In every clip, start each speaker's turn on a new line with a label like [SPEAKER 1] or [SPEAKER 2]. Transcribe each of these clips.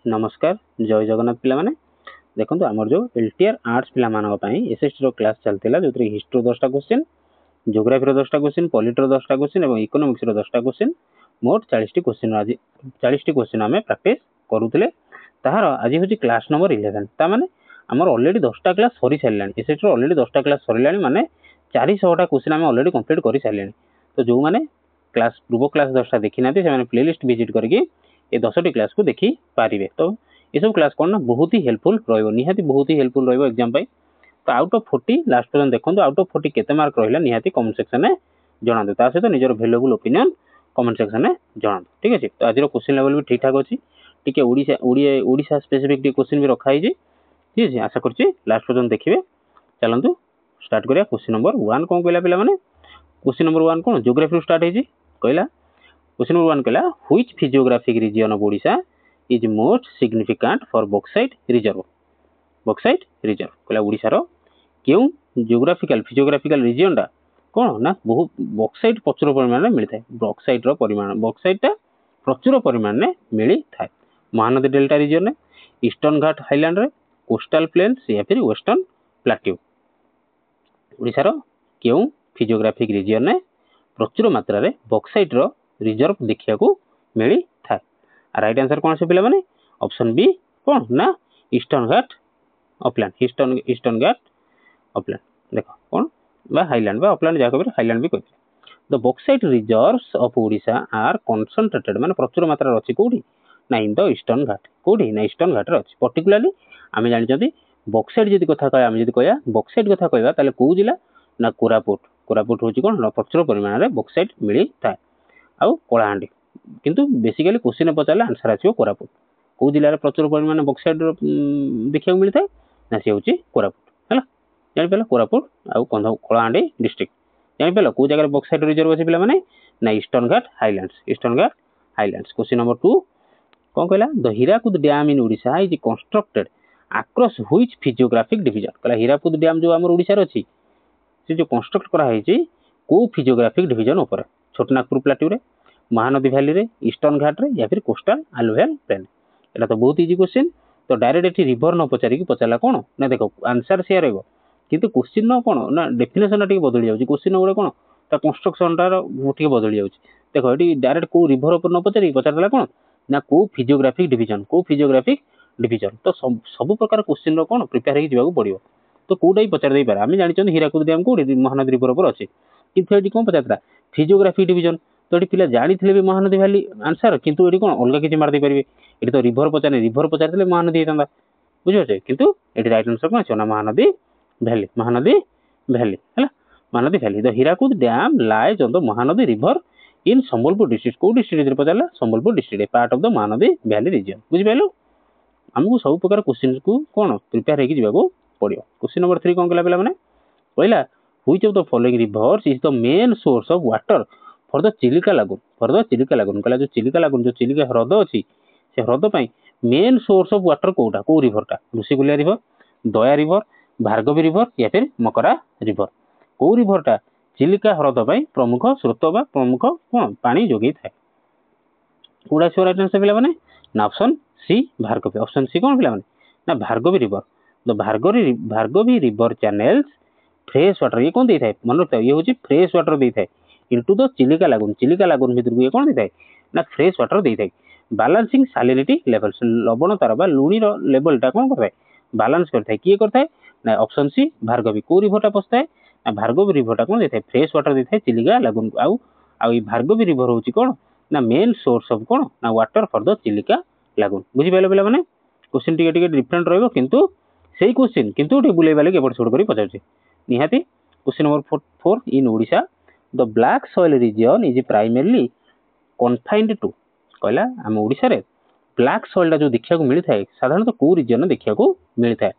[SPEAKER 1] नमस्कार जय जगन्नाथ पिला माने देखो आमर जो एलटीआर आर्ट्स पिला मानक पई एसएसटी रो क्लास चलतिला जोतरे हिस्ट्री 10टा क्वेश्चन ज्योग्राफी रो 10टा क्वेश्चन पॉलिटी रो 10टा क्वेश्चन एवं इकोनॉमिक्स रो 10टा क्वेश्चन मोट 40 टी क्वेश्चन आज 40 टी क्वेश्चन हमें प्रैक्टिस करूतले ताहार आज होची क्लास नंबर 11 ता माने हमर ऑलरेडी 10टा क्लास सरी सारलानी एसएसटी रो ऑलरेडी 10टा क्लास सरीलानी माने 400टा क्वेश्चन हमें ऑलरेडी कंप्लीट करि सारलानी तो जो माने क्लास पूर्व क्लास 10टा देखि नाते से माने प्लेलिस्ट विजिट करके ए 10टी क्लास को देखि पारिबे तो ये सब क्लास कौन ना बहुत ही हेल्पफुल रहिबो निहाती बहुत ही हेल्पफुल रहिबो एग्जाम पाई तो आउट ऑफ 40 लास्ट पर्यंत देखो आउट ऑफ 40 केते मार्क रहिला निहाती कमेंट सेक्शन में जणा दो ता सहित निजर वैल्यूएबल ओपिनियन कमेंट सेक्शन में जणा दो ठीक अछि तो आज रो क्वेश्चन लेवल भी ठीक ठाक अछि टिके ओडिसा स्पेसिफिक टी क्वेश्चन भी रखा हिजे ठीक अछि आशा करछि लास्ट पर्यंत देखिबे चलंतु स्टार्ट करिया क्वेश्चन नंबर 1 कोन कहला पिला माने क्वेश्चन नंबर 1 कोन ज्योग्राफी स्टार्ट हिजे कहला क्वेश्चन नंबर 1 कहला which physiographic region of Odisha is most significant for bauxite reserve कहला ओडिसा रो केउ फिजियोग्राफिकल रीजन टा कोन ना बहुत बॉक्साइट प्रचुर परिमाण में मिलता है बॉक्साइट रो परिमाण बॉक्साइट टा प्रचुर परिमाण में मिली थाए महानदी डेल्टा रीजन में ईस्टर्न घाट हाईलैंड रे कोस्टल प्लेन्स या फिर वेस्टर्न प्लेट्यू ओडिसा रो केउ फिजियोग्राफिक रीजन में प्रचुर मात्रा रे बॉक्साइट रो रिजर्व देखिया को मिली थाए राइट आंसर कौन से पिला माने ऑप्शन बी कौन ना ईस्टर्न घाट अपलैंड ईस्टर्न घाट अपलैंड देखो कौन बा हाईलैंड बा अपलैंड जाको हाईलैंड भी कहते the bauxite reserves of Odisha are concentrated माने प्रचुर मात्रा रे अछि कोठी ना इन द ईस्टर्न घाट कोठी ना ईस्टर्न घाट रे अछि पर्टिकुलरली आमे जानि जदी बॉक्साइट जदी कथा कहया आमे जदी कहया बॉक्साइट कथा कहबा ताले को जिला ना कोरापुट होची कोन प्रचुर परिमाण रे बॉक्साइट मिली थाए आ कोलाहांडी किंतु बेसिकली क्वेश्चन पचारले आंसर आछियो कोरापुट को जिल्ला रे प्रचुर परिमाण बॉक्साइट देखिया मिलता है ना से होची कोरापुट हला जानि पेला कोरापुट आ कोलाहांडी डिस्ट्रिक्ट जानि पेला को जगह बॉक्साइट रिजर्व अछि पिला माने ना ईस्टर्न घाट हाईलैंड्स क्वेश्चन नंबर 2 कोन कहला the Hirakud dam in Odisha is constructed across which physiographic division कहला हीराकुद डैम जो हमर ओडिशा रे अछि से जो कंस्ट्रक्ट करा हैछि को फिजियोग्राफिक डिवीजन ऊपर छोटनागपुर प्लेट्यू रे महानदी वैली रे ईस्टर्न घाट रे या फिर कोस्टल अलुवियल प्लेन एटा तो बहुत इजी क्वेश्चन तो डायरेक्ट एठी रिवर न पचारी की पचाला कोन ना देखो आंसर शेयर हेबो किंतु क्वेश्चन न कोन ना डेफिनेशन टिके बदली जाउची क्वेश्चन गुडे कोन ता कंस्ट्रक्शन टा टिके बदली जाउची देखो एठी डायरेक्ट को रिवर ऊपर न पचारी पचारला कोन ना को फिजियोग्राफिक डिवीजन तो सब प्रकार क्वेश्चन रो कोन प्रिपेयर हे जिबाकू पड़ियो तो कोडा ही पचार दे पार आमी जानि छन हीराकुद डैम को महानदी रिवर ऊपर अछि किंतु एठी कोन पचारता फिजियोग्राफिक डिवीजन तो ये पिला जानी थे भी महानदी वैली आंसर किंतु ये कौन अलग किसी मार दे पारे ये तो रिवर पचारे महानदी होता बुझे किंतु ये राइट आंसर कौन अच्छे ना महानदी वैली है Mahanadi valley the Hirakud dam lies on the Mahanadi river in Sambalpur district को डिस्ट्रिक्ट पचारा Sambalpur district part of the Mahanadi valley region बुझिपारे आमको सब प्रकार क्वेश्चन को कौन प्रिपेयर होगी जावाक पड़ो क्वेश्चन नंबर 3 कौन कहला मैंने कहला which of the following rivers is the main source of water for the Chilika lagoon कहला जो चिलिका ह्रद अछि से ह्रद पई मेन सोर्स ऑफ वाटर कोटा को रिवर टा Rushikulya river Daya river Bhargavi river या फिर मकरा रिवर को रिवर टा चिलिका ह्रद पई प्रमुख स्रोत बा प्रमुख कोन पानी जोगी थाए कोडा सो राइट आंसर पिला माने ना option C Bhargavi option C कोन पिला माने ना Bhargavi river the Bhargavi river channels fresh water ये कोन दे थाए मन रखता ये होची फ्रेश वाटर दे थाए इनटू द चिलिका लागून भितर ये कोन देथाय ना फ्रेश वाटर देथाय बैलेंसिंग सैलिनिटी लेवल लवण तार बा लुणी रो लेवल टा कोन करथाय बैलेंस करथाय किए करथाय ना ऑप्शन सी भार्गवी को रिवर टा पछताय ना भार्गवी रिवर टा कोन देथाय फ्रेश वाटर देथाय चिलिका लागून आ ई भार्गवी रिवर होची कोन ना मेन सोर्स ऑफ कोन ना वाटर फॉर द चिलिका लागून बुझि पाइले बेला माने क्वेश्चन टिके डिफरेंट रहइबो किंतु सेही क्वेश्चन किंतु टे बुलै बाले केपट छोड़ करी पचारछि निहाती question number 4 in Odisha the black soil region is primarily confined to कहला आम ओडिशा रे ब्लैक सॉइल जो देखा मिलता है साधारणतः को रीजन देखा मिलता है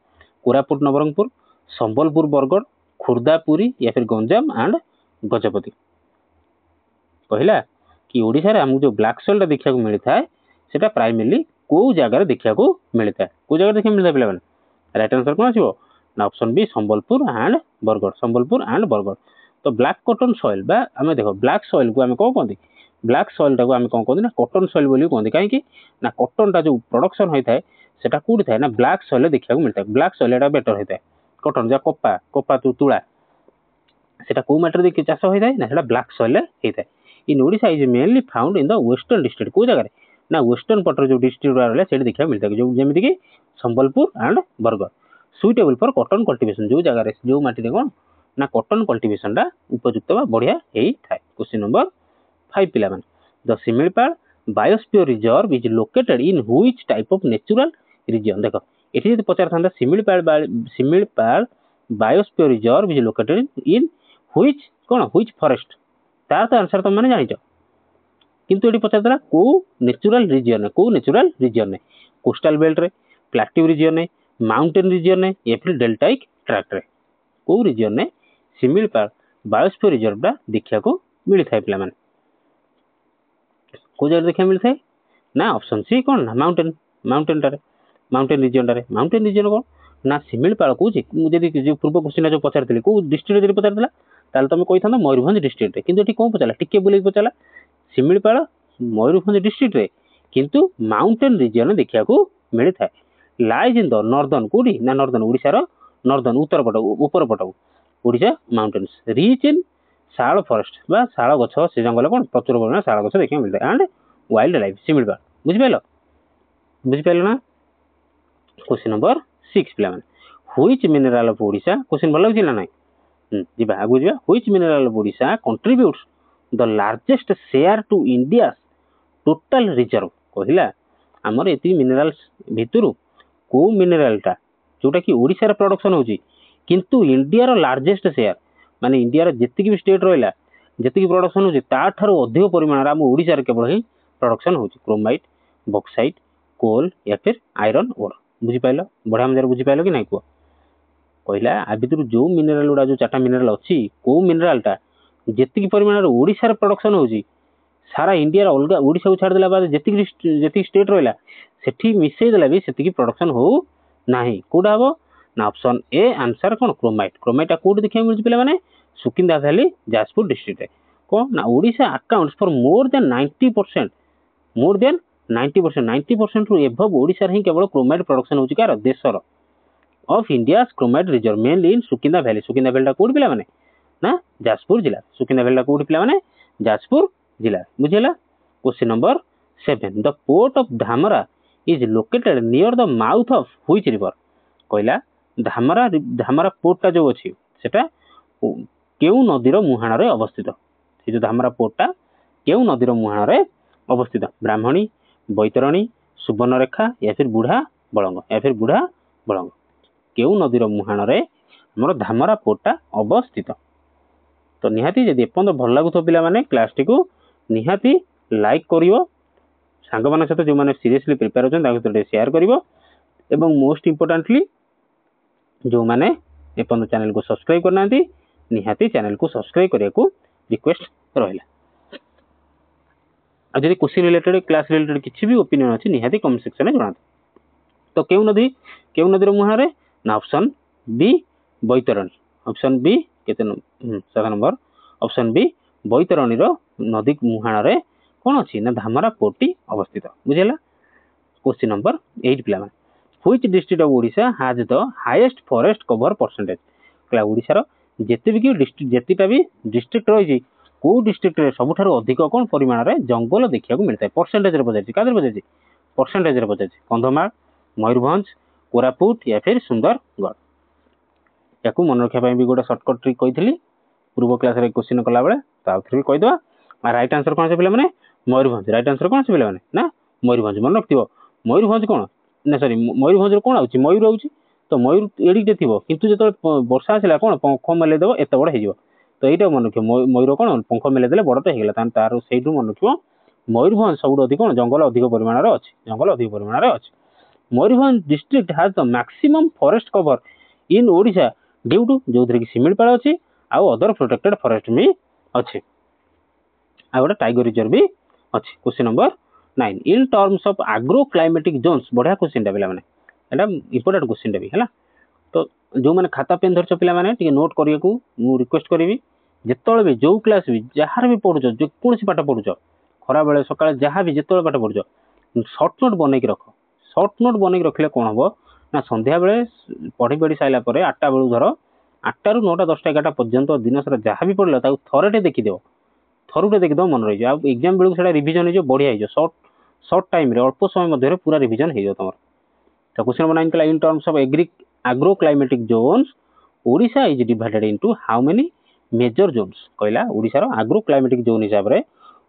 [SPEAKER 1] कोरापुट नवरंगपुर संबलपुर बरगढ़ खुर्दा पुरी या फिर गंजाम एंड गजपति कहला कि ओडिशा रे हमको जो ब्लैक सॉइल देखा मिलता है सेटा प्राइमरली को जगह देखा मिलता है को जगह देखा मिलता है पिला राइट आंसर कौन आछिबो ना option b Sambalpur and Bargarh तो ब्लैक कॉटन सॉइल बा हमें देखो ब्लैक सॉइल को हमें कौन कहते ब्लैक सॉइल टाको आम कौन कहते ना कॉटन सॉइल बोली कहते कहीं ना कॉटनटा जो प्रोडक्शन होता है सेटा कौटी थाए ना ब्लैक सॉइल देखा मिलता है ब्लैक सॉइल एटा बेटर होता है कॉटन जहाँ कपा कपा तुला सेटा को माटी देखिए चाष होता है ना सेटा ब्लैक सॉइल होता है in Odisha is mainly found in the western district को जगह ना वेस्टर्न पटर जो डिस्ट्रिक्ट रहा है देखा मिलता है जो जमीन कि Sambalpur and Bargarh suitable for cotton cultivation जो जगह जो माटी कौन ना कॉटन कल्टिवेशन टा उपयुक्त बढ़िया थाए क्वेश्चन नंबर 5 पिला the Similipal biosphere reserve is located in which type of natural region देख ये जो पचार था Similipal biosphere reserve is located in which कौन व्हिच फॉरेस्ट तार तो आंसर तुम मैंने जान किंतु ये पचार को नेचुरल रीजन ने कोस्टल बेल्ट रे प्लाटिव रीजन ने माउंटेन रीजन ने या फिर डेल्टाइक ट्रैक्ट रे को रीजन ने शिमिलपाल बायोस्फीयर रिजर्व टा देखा को मिलता है पिला माने को जगह देखा मिलता है ना ऑप्शन सी कौन ना माउंटेन रीजन कौन ना शिमिलपाल को जो पूर्व क्वेश्चन जो पचार को डिस्ट्रिक्ट पचार ताल तुम कही था मयूरभंज डिस्ट्रिक्ट किंतु ये कौन पचारा टिके बोल पचारा शिमिलपाल मयूरभंज डिस्ट्रिक्ट रे किंतु माउंटेन रीजन देखा मिलता है लाइज इन द नॉर्दर्न कोडी ना नॉर्दर्न ओडिशा रो नॉर्दर्न उत्तर पट ऊपर पट Odisha mountains rich in shall forest बा शाल गछ से जंगल कौन प्रचुर परिमाण शाल गछ देखा मिलता है एंड वाइल्ड लाइफ शिमिलपाल बुझिपाल ना क्वेश्चन नंबर 6 पिला माने which mineral of Odisha question भल लगे ना नहीं जीवा आगु जीवा which mineral of Odisha contributes the largest share to India total reserve कहला आमर एति मिनरल्स भितरु को मिनरलटा जोटा कि ओडिशा रे प्रोडक्शन होची किंतु इंडिया रो लार्जेस्ट शेयर माने इंडिया रो जेतिकी भी स्टेट रहला जेतिकी प्रोडक्शन होची ता ठारो अधिक परिमाण रा आम ओडिशा रे केवल ही प्रोडक्शन होची क्रोमाइट बॉक्साइट कोल या फिर आयरन ओर बुझी पाइलो बढ़िया मजार बुझी पाइलो कि नहीं को कहला आ भितर जो मिनरल गुडा जो चारटा मिनरल अछि को मिनरलटा जेतिकी परिमाण रो ओडिशा रे प्रोडक्शन होची सारा इंडिया अलग ओडिशा को छाड़ देला बाद जेतिकी स्टेट रहला सेठी मिसई देला भी सेतिकी प्रोडक्शन हो नाही कोडा हबो ना ऑप्शन ए आंसर कौन क्रोमाइट कोड देखिए मिल पिला माने सुकिंदा वैली जाजपुर डिस्ट्रिक्ट रे कौन ना Odisha accounts for more than 90% 90% रु एभव ओडिशा रे केवल क्रोमाइट प्रोडक्शन होची कार देशर of India chromite reserve mainly in Sukinda valley टा कोड पिला माने ना जाजपुर जिला सुकिंदा वैली टा कोड पिला माने जाजपुर जिला बुझिला question number 7 the port of Dhamara is located near the mouth of which river कहला धामरा पोर्टा जो अच्छी सेटा केउ नदीर मुहाण रे अवस्थित से जो धामरा पोर्टा केउ नदीर मुहाण रे अवस्थित ब्राह्मणी बैतरणी सुवर्णरेखा या फिर बुढ़ा बड़ंग केउ नदीर मुहाण रे हमर धामरा पोर्टा अवस्थित तो निहाती जदि एपंद भल लागुथो पिला माने क्लास टी को निहाती लाइक करिवो सांग मान सहित जो मैंने सीरियसली प्रिपेयर होते शेयर करिवो एवं मोस्ट इम्पोर्टेंटली जो मैंने एपंद चैनल को सब्सक्राइब करना निहाती चैनल को सब्सक्राइब करने को रिक्वेस्ट रहा जब क्वेश्चन रिलेटेड क्लास रिलेटेड किसी भी ओपिनियन अच्छी निहाती कमेंट सेक्शन में जनातु तो केउ नदी मुहां ना option b Baitarani option b केते 7 नंबर ऑप्शन बी बैतरणी नदी मुहाण रे कौन अच्छी ना धामरा पोर्टी अवस्थित बुझेला क्वेश्चन नंबर 8 पिला which district of Odisha has the highest forest cover percentage कहला ओडिशा रो जेते भी डिस्ट्रिक्ट जेतिटा भी डिस्ट्रिक्ट रही को डिस्ट्रिक्ट रे सबुठारो अधिक कौन परिमाण रे जंगल देखिया को मिलता है परसेंटेज रे बजाय कादर बजाय परसेंटेज रे बजाय कंधमाल मयूरभंज कोरापुट या फिर सुंदरगढ़ याकू मन रखा भी गोटे सर्टकट ट्रिक कही पूर्व क्लास रे क्वेश्चन कला बेले तो आउ फिर भी कहीदेवा राइट आंसर कौन से पिला मयूरभंज राइट आंसर कौन से पिला ना मयूरभंज मन रखियो मयूरभंज कौन ना सॉरी मयूरभंज कौन आउची मयूर आउची तो मयूर एडिटे थी किंतु जो वर्षा आसला कौन पंख मेले देव एत बड़ हो तो यहाँ मन रख मयूर कौन पंख मेले देले बड़टे होगा तार से मन रख मयूरभंज सब अधिक कौन जंगल अधिक परिमाण अच्छी Mayurbhanj district has the maximum forest cover in Odisha due to जो कि शिमिलपाल अच्छी आउ अदर प्रोटेक्टेड फॉरेस्ट भी अच्छी आ गोटे टाइगर रिजर्व भी अच्छी question number 9 in terms of agro climatic Jones बढ़िया क्वेश्चन टा पिला माने एटा इंपोर्टेंट क्वेश्चन टा भी है तो जो मैंने खाता पेन धरछ पिला माने टिके नोट करिया को मु रिक्वेस्ट करिवि जेतले भी जो क्लास भी जहार भी पढुछ जो कोनसी पाठ पढुछ खरा बेले सकाळे जहाँ भी जिते पाठ पढ़ुछ सर्ट नोट बनई रख सर्ट नोट बनई रखिले कौन हम ना संध्या बेले पढ़ी पढ़ी सारा पर 8टा बेलू धर 8टा रू 9टा 10टा 11टा पर्यंत दिन सारा जहाँ भी पढ़ला थरटे देखीदेव थरुटे देखीदेव मन रही जाए एग्जाम बेलू से रिविजन हो बढ़िया हो सर्ट टाइम अल्प समय मध्य पूरा रिविजन हो तुम। तो क्वेश्चन नंबर 9 कहला in terms of agro climatic zones Odisha is divided into how many major zones कहला ओडिशा रो एग्रो क्लाइमेटिक जोन हिसाब रे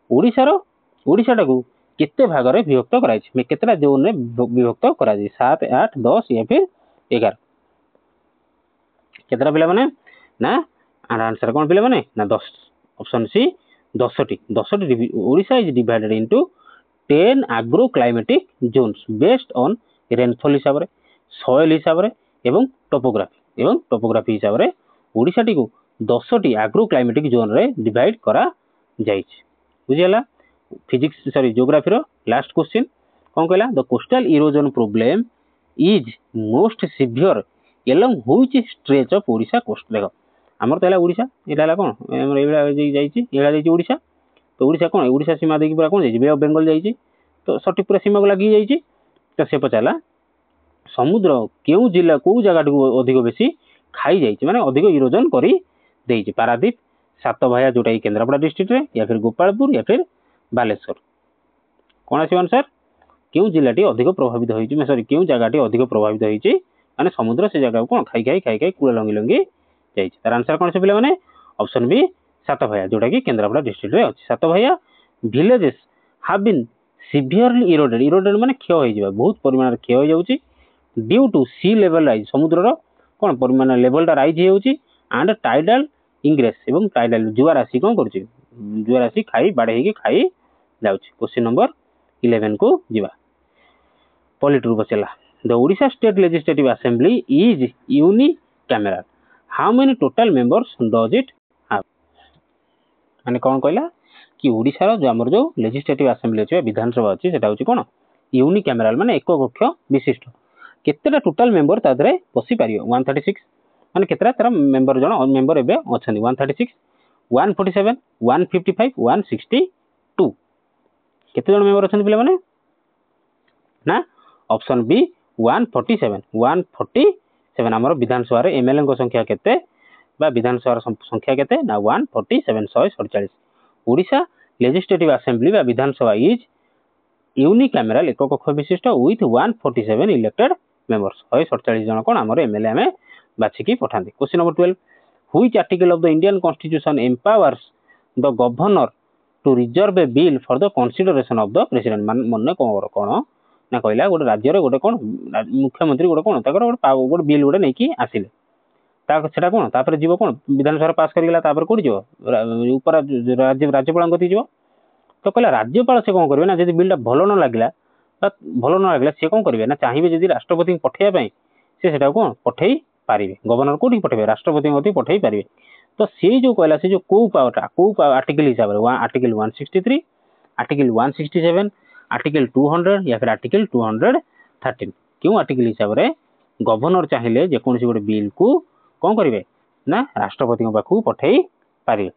[SPEAKER 1] ओडिशा टाकू केते भाग रे विभक्त कराई छै केतेटा जोन रे विभक्त करा जी 7 8 10 या फिर 11 केतेटा पिला माने ना आंसर कोन पिला माने ना 10 ऑप्शन सी 10टी Odisha is divided into 10 agro climatic zones based on rainfall हिसाब रे सॉइल हिसाब रे एवं टोपोग्राफी हिसाब रे ओडिशा टी को 10टी एग्रो क्लाइमेटिक जोन रे डिवाइड करा जाई छै बुझियला। फिजिक्स सॉरी ज्योग्राफी रो लास्ट क्वेश्चन कौन कहला the coastal erosion problem is most severe along which stretch of Odisha coast देखो हमर तला ओडिशा एला कोन हमर एला जाई छी एला जाई छी ओडिशा तो ओडिशा कोन ओडिशा सीमा देखि पूरा कोन जाई छी बे ऑफ बंगाल जाई छी तो सठी पूरा सीमा को लागि जाई छी तो से पचाला समुद्र केउ जिला को जगह अधिक बेसी खाई जाई छी माने अधिक इरोजन करी देई छी पारादीप सातभाया जोटा कि केन्द्रापड़ा डिस्ट्रिक्ट रे या फिर गोपालपुर या फिर बालेश्वर कौन आस आंसर क्यों जिलाटी अधिक प्रभावित होइछि सॉरी क्यों जगहटी अधिक प्रभावित होइछि माने समुद्र से जगह को खाई खाई कूला लंगी लंगी जाइछि तार आंसर कौन से पिला माने ऑप्शन बी सातभाया जोटा कि केन्द्रापड़ा डिस्ट्रिक्ट रे अछि Satabhaya villages have been severely eroded माने क्षय होई जिबा बहुत परिमाण क्षय होई जाउछि due to sea level rise समुद्र रो कोन परिमाण लेवल राइज होउछि एंड टाइडल इंग्रेस एवं टाइडल जुआ राशि कौन कर जुआ राशि खाई बाड़े खाई जाउछि। क्वेश्चन नंबर 11 को जीवा पॉलिटी बचला the Odisha state legislative assembly is unicameral how many total members does it have माने कौन कहला कि ओडिशा रो जो हमर जो लेजिस्लेटिव असेंबली अछि विधानसभा अछि सेटा होछि कोन यूनिकैमरल माने एक कक्ष विशिष्ट केतेटा टोटल मेंबर तादरे बसी पारियो 136 माने केतेटा तार मेंबर जण मेंबर एबे अछन 136 147 155 162 केते जण मेंबर अछन पिले माने ना ऑप्शन बी 147 हमर विधानसभा रे एमएलए को संख्या केते बा विधानसभा संख्या केते ना 147 147 ओडिशा लेजिस्लेटिव असेंबली बा विधानसभा इज यूनिकैमरल एक कक्ष विशिष्ट विथ 147 इलेक्टेड मेंबर्स 147 जण कोन हमर एमएलए में बाछिकी पठांती। Question number 12 which article of the Indian constitution empowers the governor to reserve a bill for the consideration of the president मन कोन ना कहला गोटे राज्य रे गोटे कोन मुख्यमंत्री गोटे कोन ताकर गोटे बिल गोटे नै कि आसिले ता सेटा कोन तापर जीवो कोन विधानसभा पास करिगला तापर कोडी जीवो ऊपर राज्यपाल गति जीवो तो कहला राज्यपाल से कोन करबे ना जदि बिलटा भलो न लागला से कोन करबे ना चाहिबे जदि राष्ट्रपति को पठेया पई से सेटा कोन पठेई पारिबे गवर्नर कोडी पठेबे राष्ट्रपति गति पठेई पारिबे तो से जो कहला से जो को आर्टिकल हिसाब रे आर्टिकल 163 आर्टिकल 167 आर्टिकल 200 या फिर आर्टिकल 213 क्यों आर्टिकल हिसाब रे गवर्नर चाहिए जे कोन गोटे बिल को कौन करेंगे ना राष्ट्रपति पाखु पठेई पारिबे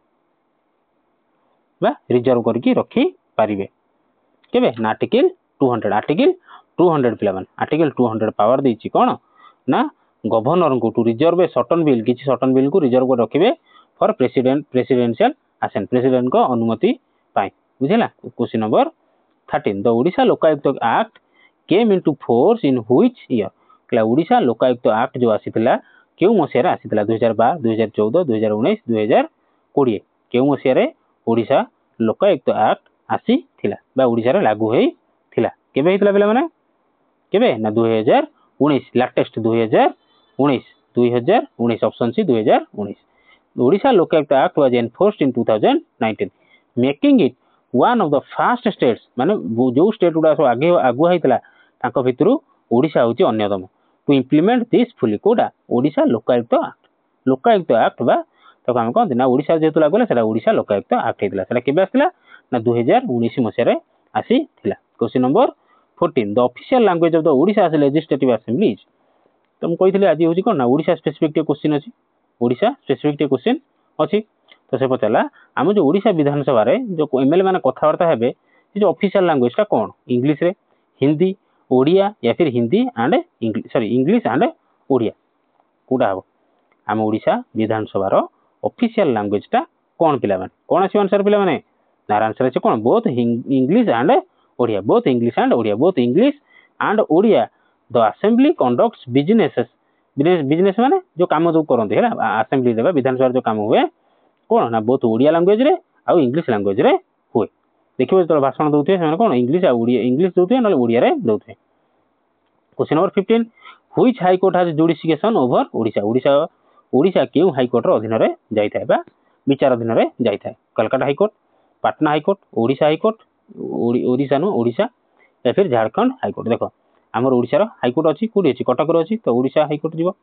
[SPEAKER 1] बा रिजर्व करके रखी पारिबे केबे ना आर्टिकल 200 पिला मान आर्टिकल 200 पावर देछि कोन ना गवर्नर को टू रिजर्व सर्टन बिल किछि सर्टन बिल को रिजर्व कर रखिबे फॉर प्रेसिडेंशियल असेंट प्रेसिडेंट को अनुमति पाए बुझिला। Question number 13 the Odisha Lokayukta act came into force in which year कहला ओडिशा लोकायुक्त एक्ट जो आसीथिला केउ मसिया रे आसीथिला 2012 2014 2019 2020 केउ मसिया रे ओडिशा लोकायुक्त एक्ट आसीथिला बा ओडिशा रे लागू हेई थिला केबे हेतिला बेला माने केबे ना 2019 latest 2019 option C 2019 Odisha Lokayukta act was enforced in 2019 making it one of the fast states माने जो स्टेट गुडा सब आगे आगु हेतिला ताको भितरु ओडिशा होची अन्यतम टू इंप्लीमेंट दिस फुली कोडा ओडिशा लोकायुक्त एक्ट बा तो हम कहते ना ओडिशा जेतु लागले सेटा ओडिशा लोकायुक्त एक्ट हेतिला सेटा केबे आसिला ना 2019 मसिया रे आसीथिला। Question number 14 the official language of the Odisha legislative assembly तो हम कहिथिले आज होची कोन ना ओडिशा स्पेसिफिक क्वेश्चन अछि ओडिशा स्पेसिफिक क्वेश्चन अछि तो से पचला हम जो ओडिशा विधानसभा रे जो एमएलए माने कथावार्ता हेबे जो ऑफिशियल लैंग्वेज टा कौन इंग्लिश रे हिंदी ओडिया या फिर Hindi and English sorry English and Odia कोडा हम आम ओडिशा विधानसभा ऑफिशियल लैंग्वेज टा कौन पिला माने कौन आसी आंसर पिला माने तार आंसर है कौन both English and Odia both English and Odia both English and Odia the assembly conducts businesses business माने जो काम जो करते है असेंबली रे विधानसभा जो काम हुए कौन ना बोथ ओडिया लैंग्वेज रे आ इंग्लिश लैंग्वेज रे हुए देखिए जो भाषण दौथे से कौन इंग्लिश आ ओडिया इंग्लिश दौथे ना ओडिया रे दौथे question number 15 which high court has jurisdiction over Odisha Odisha Odisha केउ हाई कोर्ट रो अधीन रे जाई थाए बा विचार अधीन रे जाई थाए Calcutta high court Patna high court Odisha high court Odisha no Odisha या फिर झारखंड हाई कोर्ट देखो आमर ओडिशा रो हाई कोर्ट अछि कोडी अछि कटक रो अछि तो ओडिशा हाई कोर्ट जीवो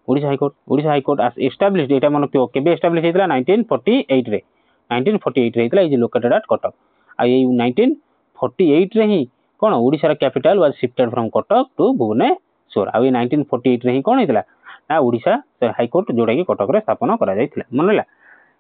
[SPEAKER 1] ओडिशा हाई कोर्ट एस्टैब्लिश्ड एटा मन के केबे एस्टैब्लिश हेतला 1948 रे 1948 रे हेतला इज लोकेटेड एट कटक आ ये 1948 रे ही कोन ओडिशा रा capital was shifted from Cuttack to Bhubaneswar आ ये 1948 रे ही कोन हेतला ना ओडिशा हाई कोर्ट जोडा के कटक रे स्थापना करा जायथिला मनला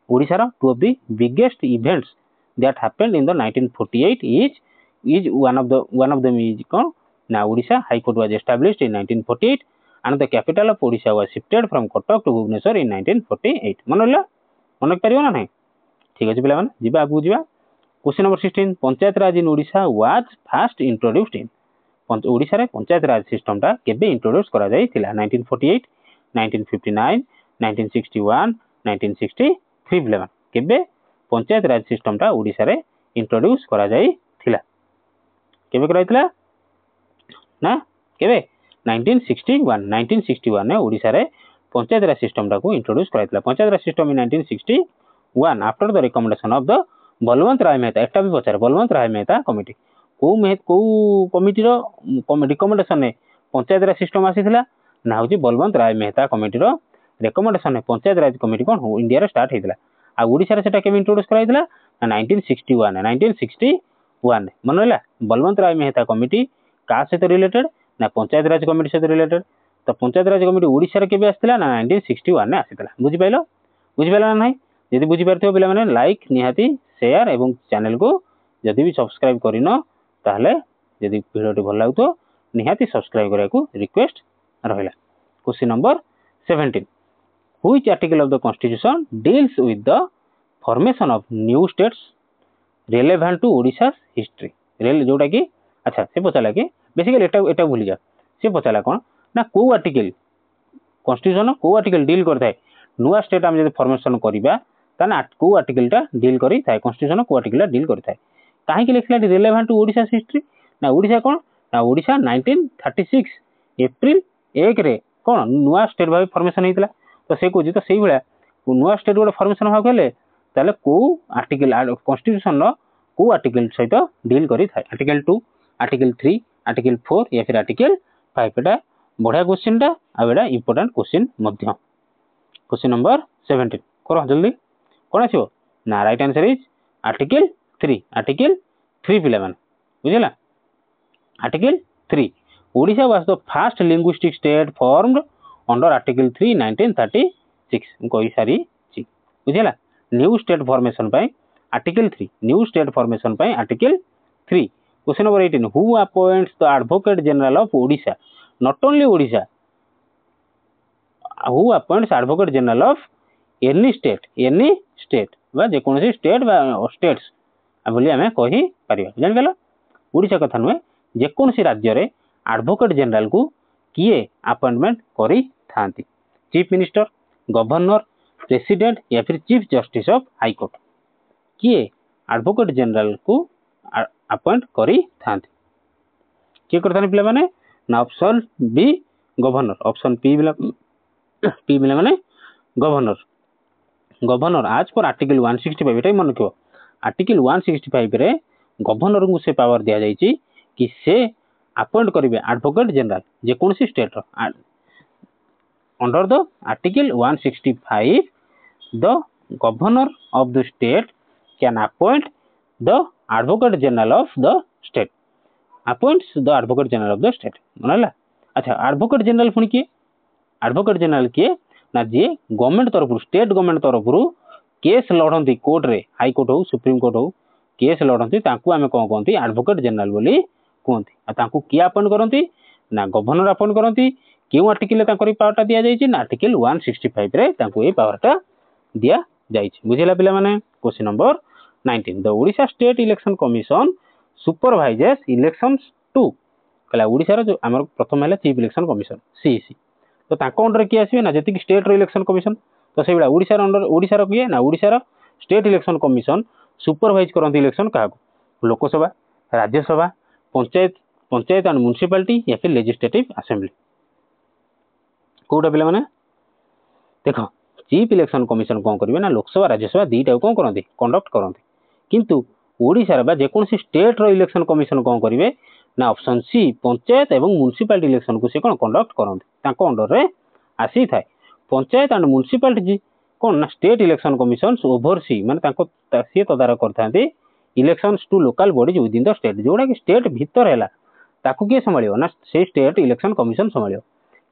[SPEAKER 1] ओडिशा रा two of the biggest events that happened in the 1948 is one of them is कोन ना Odisha high court was established in 1948 and the capital of Odisha was shifted from Cuttack to Bhubaneswar in 1948 मनला मन परियो ना नहीं ठीक अछि पिला माने जिबा आगु जिबा question number 16 panchayat Raj in Odisha was first introduced in Odisha रे पंचायत राज सिस्टम टा केबे इंट्रोड्यूस करा जाय थिला 1948 1959 1961 1963 पिला केबे पंचायत राज सिस्टम टा ओडिशा रे इंट्रोड्यूस करा जाय थिला केबे करा थिला ना केबे 1961 ने ओडिशा रे पंचायत राज सिस्टम टा को इंट्रोड्यूस कराइतला panchayat raj system in 1961 after the recommendation of the Balwant Rai Mehta एकटा भी पचार बलवंत राय मेहता कमिटी को कमिटी रो रिकमेंडेशन ने पंचायत राज सिस्टम आसीथिला ना होची बलवंत राय मेहता कमिटी रो रिकमेंडेशन ने पंचायत राज कमिटी कोन इंडिया रे स्टार्ट हेतिला आ ओडिशा रे सेटा केबे इंट्रोड्यूस कराइतला 1961 मनला बलवंत राय मेहता कमिटी का से रिलेटेड ना पंचायत राज कमिटी से रिलेटेड तो पंचायत राज कमिटी ओडिशा रे केबे आस्थिला ना 1961 ने आसीतला बुझि पाइलो ना नहीं यदि बुझि परथियो पिला माने लाइक निहाती शेयर एवं चैनल को यदि भी सब्सक्राइब करिनो ताहले यदि वीडियो भल लागतो निहाती सब्सक्राइब करिया को रिक्वेस्ट रहिला question number 17 which article of the constitution deals with the formation of new states relevant to Odisha history रेल जोटा कि अच्छा से पचाला कि बेसिकली एटा भूली जा से पचाला कोन ना को आर्टिकल कॉन्स्टिट्यूशन को आर्टिकल डील करथाय नुआ स्टेट हम जदि फॉर्मेशन करिबा ताना को आर्टिकल टा डील करी थाय कॉन्स्टिट्यूशन को आर्टिकल डील करी थाय काहे कि लिखला रिलेवेंट टू ओडिशा हिस्ट्री ना ओडिशा कोन ना ओडिशा 1936 अप्रैल 1 रे कोन नुआ स्टेट भाबे फॉर्मेशन हेतला तो से को जी तो सेही बेला नुआ स्टेट गोटे फॉर्मेशन हो गेले ताले को आर्टिकल कॉन्स्टिट्यूशन रो को आर्टिकल सहित डील करी थाय आर्टिकल 2 आर्टिकल 3 आर्टिकल 4 या फिर आर्टिकल 5 एटा बढ़िया क्वेश्चन टा आ एटा इंपोर्टेंट क्वेश्चन मध्य क्वेश्चन नंबर 17 करो जल्दी कोन आछो ना राइट आंसर इज आर्टिकल 3 पिला मान बुझिला article 3 Odisha was the first linguistic state formed under article 3 1936 कोई सारी छी बुझिला न्यू स्टेट फॉर्मेशन पाई आर्टिकल 3 न्यू स्टेट फॉर्मेशन पाई article 3 question number 18 who appoints the advocate general of Odisha not only Odisha who appoints advocate general of any state बा जे कोनसी state बा स्टेट्स बोली आमे कहि परिबा जानि गेलो ओडिशा कथा नुए जे कोनसी राज्य रे एडवोकेट जनरल को किए अपॉइंटमेंट करी थांती चीफ मिनिस्टर गवर्नर प्रेसिडेंट या फिर chief justice of high court किए एडवोकेट जनरल को अपॉइंट करी थांती किए करथानी पिला माने ना option B governor option P बिला माने गवर्नर आज पर आर्टिकल 165 एटा मन रखियो आर्टिकल 165 रे गवर्नर को से पावर दिया जायछि कि से अपॉइंट करिवे एडवोकेट जनरल जे कोनसी स्टेट रो under the article 165 the governor of the state can appoint the advocate general of the state appoints the advocate general of the state मनला अच्छा एडवोकेट जनरल फुनी के एडवोकेट जनरल के ना जे government तरफ state government तरफ case लड़ती court रे high court हो सुप्रीम कोर्ट हो केस लड़ती आम कौन कहती एडवोकेट जनरल बोली कहती किए अपॉइंट करती ना गवर्नर अपॉइंट करती क्यों आर्टिकल पावरटा दि जाए ना आर्टिकल 165 रे ये पावरटा दि जाए बुझेगा पिला माने question number 19 the Odisha state election commission supervises elections to कहला ओडिशा जो आमर प्रथम है चीफ इलेक्शन कमिशन सीईसी तो अंडर किए आसवे ना जी स्टेट इलेक्शन कमिशन तो से ओडिशार अंडर ओडिशार किए ना ओडिशार स्टेट इलेक्शन कमिशन सुपरवाइज करती इलेक्शन क्या लोकसभा राज्यसभा पंचायत पंचायत एंड म्युनिसिपालिटी या फिर लेजिस्लेटिव असेंबली कौटा पे मैंने देख चीफ इलेक्शन कमिशन कौन करेंगे ना लोकसभा राज्यसभा दुईटा कौन करती कंडक्ट करती किंतु ओडिशार बा जेकोसी स्टेट इलेक्शन कमिशन कौन करेंगे ना ऑप्शन सी पंचायत एवं म्युनिसिपालिटी इलेक्शन को सी कौन कंडक्ट करते अंडर रे आसी थाए पंचायत एंड म्युनिसिपालिटी कौन ना स्टेट इलेक्शन कमिशन ओभरसी माने सी तदारख करते elections to local bodies within the state जोड़ा कि स्टेट भीतर है ताकू किए संभाल ना से स्टेट इलेक्शन कमिशन संभाल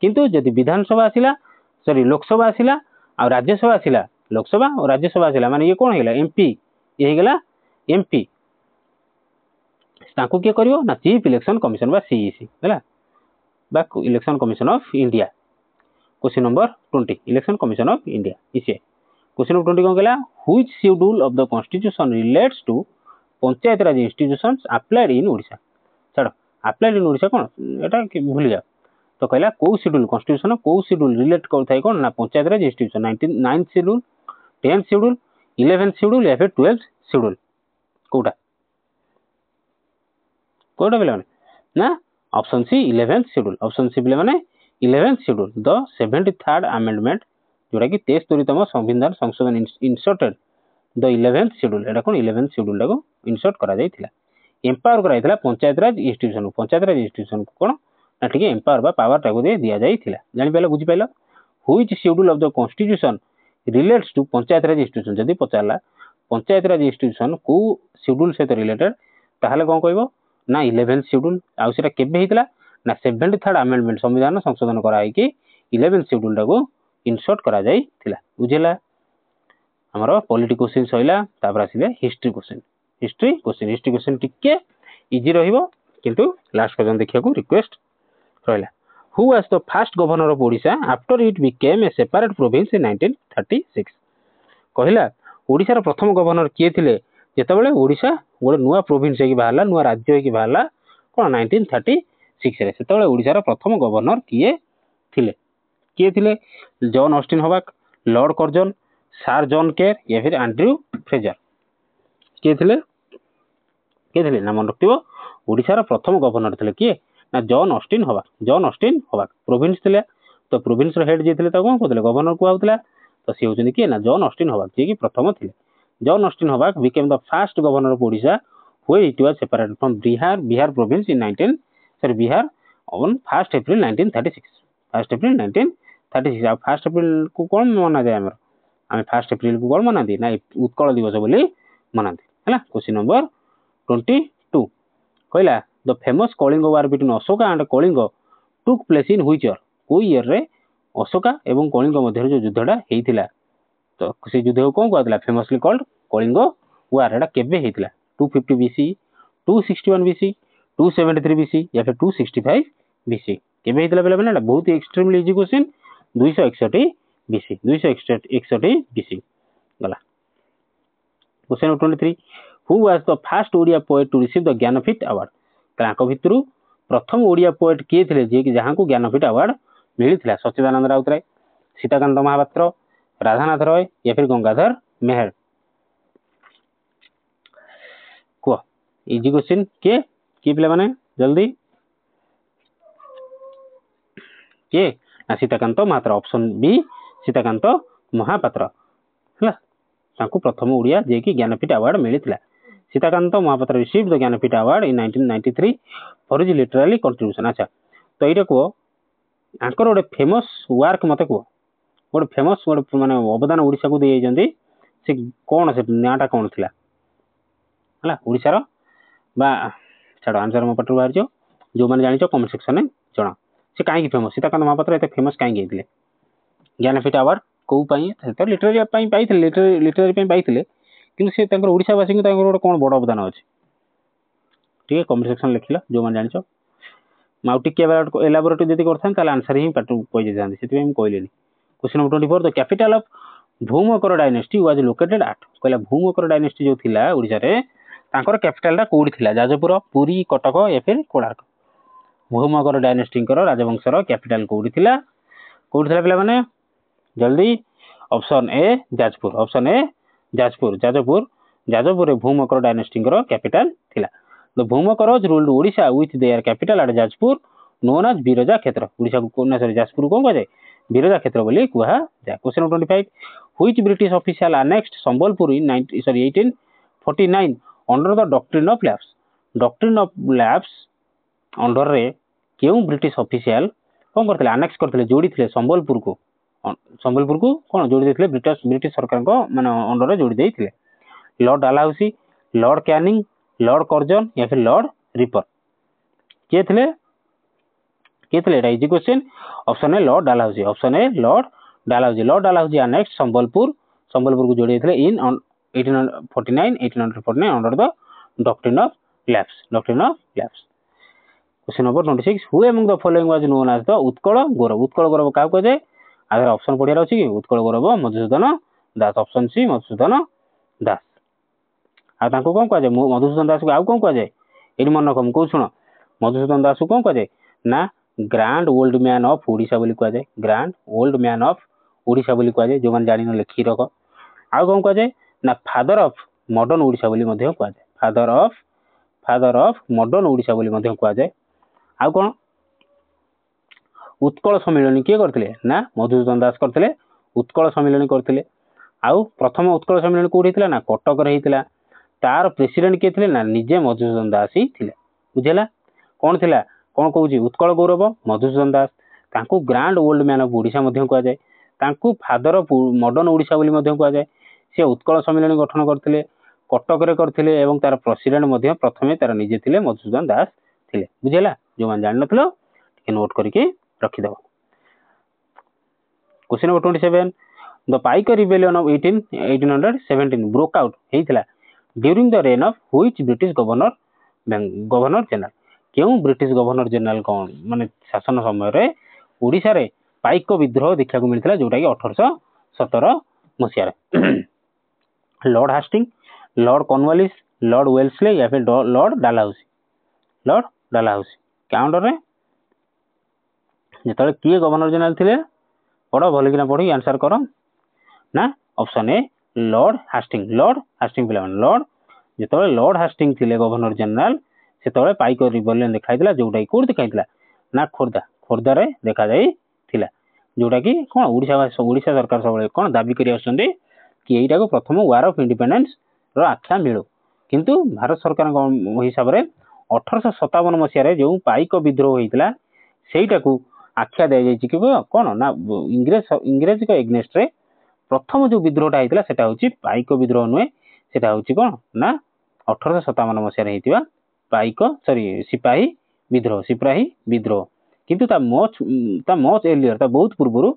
[SPEAKER 1] किंतु जदि विधानसभा आसिला सॉरी लोकसभा आसिला आ राज्यसभा आसिला लोकसभा और राज्यसभा आसिला माने ये कौन है एमपी ये गला एमपी ताकू किए करिवो ना चीफ इलेक्शन कमिशन बा सीईसी हैला बा election commission of India question number 20 election commission of India इसे क्वेश्चन नंबर 20 कौन कहला which schedule of the constitution relates to panchayat raj institutions applied in Odisha छाड़ अप्लाइड इन ओडिशा कौन एटा भूल जा तो कहला कौ शेड्यूल कॉन्स्टिट्यूशन कौ शेड्यूल रिलेट करथाय कौन ना panchayat raj institution 9th schedule 10th schedule 11th schedule या फिर 12th शेड्यूल कोटा कोटा बेले ना option C 11th schedule option C बेले माने 11th schedule the 73rd amendment जोड़ा कि 73तम संविधान संशोधन इंसर्टेड द 11th शेड्यूल एटा कौन 11th शेड्यूल टाको इंसर्ट करा जायथिला एम्पावर करा जायथिला पंचायत राज इंस्टीट्यूशन को कौन ना ठीक एम्पावर बा पावर टाको दे दिया जायथिला जानि पाइलो बुझि पाइलो which schedule of the constitution relates to panchayat raj institution जदि पचारला पंचायत राज इंस्टीट्यूशन को शेड्यूल सहित रिलेटेड ताहले कोन कहबो ना 11th शेड्यूल आ सेटा केबे हितला ना 73rd अमेंडमेंट संविधान संशोधन करा है कि 11th शेड्यूल टाको इंसर्ट करा जायथिला बुझिला हमरो पॉलिटिकल क्वेश्चन सइला तापर आसीले हिस्ट्री क्वेश्चन टिके इजी रहिबो किंतु लास्ट पर्यंत देखिया को रिक्वेस्ट रहला who was the first governor of Odisha after it became a separate province इन 1936 कहला ओडिशा प्रथम गवर्नर किए थिले जेतेबेले ओडिशा गोटे नुआ प्रोविंस होगी बाहरला नुआ राज्य होगी बाहरला कौन 1936 रे सेतेबेले ओडिशा प्रथम गवर्नर किए थिले John Austen Hubback lord Curzon sir John Kerr या फिर एंड्रयू फ्रेजर किए थिले ना मन रखिबो ओडिशा प्रथम गवर्नर थिले किए ना जॉन ऑस्टिन हबाक प्रोविंस थिले तो प्रोविंस रो हेड जे थिले त कोन कहथिले गवर्नर को आउतला तो सी होचनी किए ना जॉन ऑस्टिन हबाक जे कि प्रथम थिले John Austen Hubback became the first governor of Odisha when it was separated from Bihar province in Bihar on 1 April 1936 1 April 1936 आ 1 अप्रैल को कौन मना जाए आम 1 अप्रैल को कौन मनाती ना उत्कल दिवस बोली मनाती है क्वेश्चन नंबर 22 कहला the famous Kalinga war between Ashoka and Kalinga took place in which year को ईयर रे अशोका एवं कलिंग मध्य जो युद्धटा होता तो से युद्ध को कौन कहला फेमसली कॉल्ड कलिंग वार एटा केबे होता 250 बीसी 261 बीसी 273 बीसी या फिर 265 बीसी केबे होता बेले बेले बहुत extremely easy question 261 BC 261 BC गला question number 23 who was the first Odia poet to receive the Jnanpith award तांको भितरु प्रथम ओडिया पोएट किए थिले जे कि जहां को ज्ञानपीठ अवार्ड मिलिथिला सच्चिदानंद राउतराय सीताकांत महापात्र राधानाथ रॉय या फिर गंगाधर मेहर को इजी क्वेश्चन के पिला माने जल्दी के ना सीताकांत महापात्र ऑप्शन बी सीताकांत महापात्र हला तांको प्रथम ओडिया जे कि ज्ञानपीठ अवार्ड मिलिथिला Sitakant Mahapatra received the Jnanpith award in 1993 for his literary contribution अच्छा तो एटा को आंकर गोटे फेमस वर्क मते को गोटे फेमस गोटे माने अवदान ओडिशा को दे जंदी से कोन से नाटा कोन थिला हला ओडिसा रो बा छाड़ो आंसर मो पटरु बाहर जो माने जानि कमेंट सेक्शन में जणा से काई फेमस सीताकांत महापात्र एते फेमस काई गेथिले ज्ञानपीठ अवार्ड को पाई तो लिटरेरी पाई पाइथिले लिटरेरी पाई पाइथिले କିନ୍ତୁ ସେ ତାଙ୍କର ଓଡ଼ିଶାବାସୀଙ୍କୁ ତାଙ୍କର ଗୋଟେ କ'ଣ ବଡ଼ ଅବଦାନ ଅଛି ଟିକେ କମେଣ୍ଟ ସେକ୍ସନ ଲେଖିଲ ଯେଉଁମାନେ ଜାଣିଛ। ମୁଁ ଆଉ ଟିକେ ଏଲାବୋରେଟିଭ୍ ଯଦି କରିଥାନ୍ତି ତାହେଲେ ଆନ୍ସର ହିଁ ପାଠ କହିଦେଇଥାନ୍ତି, ସେଥିପାଇଁ ମୁଁ କହିଲିନି। Question number 24 the capital of Bhaumakara dynasty was located at. କହିଲା ଭୌମକର ଡାଇନେଷ୍ଟି ଯେଉଁ ଥିଲା ଓଡ଼ିଶାରେ ତାଙ୍କର କ୍ୟାପିଟାଲଟା କେଉଁଠି ଥିଲା? ଯାଜପୁର, ପୁରୀ, କଟକ या फिर କୋଣାର୍କ। ଭୌମକର ଡାଇନେଷ୍ଟିଙ୍କର ରାଜବଂଶର କ୍ୟାପିଟାଲ କେଉଁଠି ଥିଲା? କେଉଁଠି ଥିଲା ପିଲାମାନେ? ଜଲ୍ଦି। Option A Jajpur. Option A Jajpur. ଯାଜପୁରରେ ଭୌମକର ଡାଇନେଷ୍ଟିଙ୍କର କ୍ୟାପିଟାଲ ଥିଲା। The Bhaumakaras ruled Odisha with their capital at Jajpur known as Biraja Kshetra. ଓଡ଼ିଶାକୁ ଯାଜପୁରକୁ କ'ଣ କୁହାଯାଏ? ବିରଜା କ୍ଷେତ୍ର ବୋଲି କୁହାଯାଏ। Question number 25 which British official annexed Sambalpur in 1849 under the doctrine of lapse. Doctrine of lapse ଅଣ୍ଡରରେ କେଉଁ ବ୍ରିଟିଶ ଅଫିସିଆଲ କ'ଣ କରିଥିଲେ? ଆନେକ୍ସ କରିଥିଲେ, ଯୋଡ଼ିଥିଲେ ସମ୍ବଲପୁରକୁ କ'ଣ ଯୋଡ଼ି ଦେଇଥିଲେ? ବ୍ରିଟିଶ ସରକାରଙ୍କ ମାନେ ଅଣ୍ଡରରେ ଯୋଡ଼ି ଦେଇଥିଲେ। Lord Dalhousie, Lord Canning, Lord Curzon या फिर ଲର୍ଡ ରିପର। କିଏ ଥିଲେ? ଏଇଟା easy question. Option A Lord Dalhousie. Option A Lord Dalhousie. Lord Dalhousie annex ସମ୍ବଲପୁରକୁ ଯୋଡ଼ି ଦେଇଥିଲେ in 1849 under the doctrine of lapse. Question number 26 who among the following was known as the Utkal Gaurav. Utkal Gaurav क्या कह जाए? आधार ऑप्शन पढ़ियार अछि कि उत्कल गौरव मधुसूदन दास। ऑप्शन सी मधुसूदन दास। आ तांको कोन कह जाए? मधुसूदन दास को आउ कोन कह जाए? एडी मन रखम को सुनो। मधुसूदन दास को कोन कह जाए? ना grand old man of Odisha बोली कह जाए। Grand old man of Odisha बोली कह जाए। जो माने जानि न लिखि रख। आउ कोन कह जाए? ना फादर ऑफ मॉडर्न ओडिशा बोली मध्ये कह जाए। फादर ऑफ मॉडर्न ओडिशा बोली मध्ये कह जाए। आउ कौन? उत्कल सम्मिलन किए करते? ना मधुसूदन दास करते। उत्कल सम्मिलन करते। आउ प्रथम उत्कल सम्मिलन कौटी होता? ना कटक होता। तार प्रेसिडेंट किए थे? ना निजे मधुसूदन दास ही थे। बुझेगा कौन थिला? कौन कहूँ? उत्कल गौरव मधुसूदन दास। तांको grand old man of Odisha कह जाए। तांको फादर ऑफ मॉडर्न ओडिशा बोली कह जाए। से उत्कल सम्मिलन गठन करते, कटक करते एवं तार प्रेसिडेंट प्रथमे तार निजे थे मधुसूदन दास थे। बुझेगा जो मैंने जान नथिलो टिके नोट करके रखिदब। Question number 27 the Paika rebellion of 1817 broke out हेइथिला during the reign of which British governor general. केउ ब्रिटिश गवर्नर जनरल कौन माने शासन समय रे ओडिशा रे पाइक विद्रोह देखा को मिलथिला जोटा कि 1817 मसिया रे। Lord Hastings, Lord Cornwallis, Lord Wellesley या फिर लॉर्ड डालहाउसी। क्या अंडर रे जिते किए गवर्नर जनरल थे? पढ़ भल कि पढ़ी आंसर कर ना। Option A Lord Hastings. पिला लॉर्ड जिते लॉर्ड हास्टिंग थे गवर्नर जनरल से पाइक रिबेलियन देखाई जोटा कि कौट देखाई ना खोर्धा रे देखा जाइथिला। जोटा कि कौन ओडिशा सरकार सब कौन दाबी कर कि यहीटा को प्रथम वार ऑफ इंडिपेंडेंस रो आख्या मिलू। किंतु भारत सरकार हिसाब से 1857 मसीह जो पाइक विद्रोह होता सेटा को आख्या दी जाए कि कौन ना इंग्रेज के एग्नेस्ट रे प्रथम जो विद्रोहटा होता है हूँ पाइक विद्रोह नुहे से कौन ना 1857 मसीह होता पाइक सिपाही विद्रोह। किंतु ता मच एर्लियर बहुत पूर्व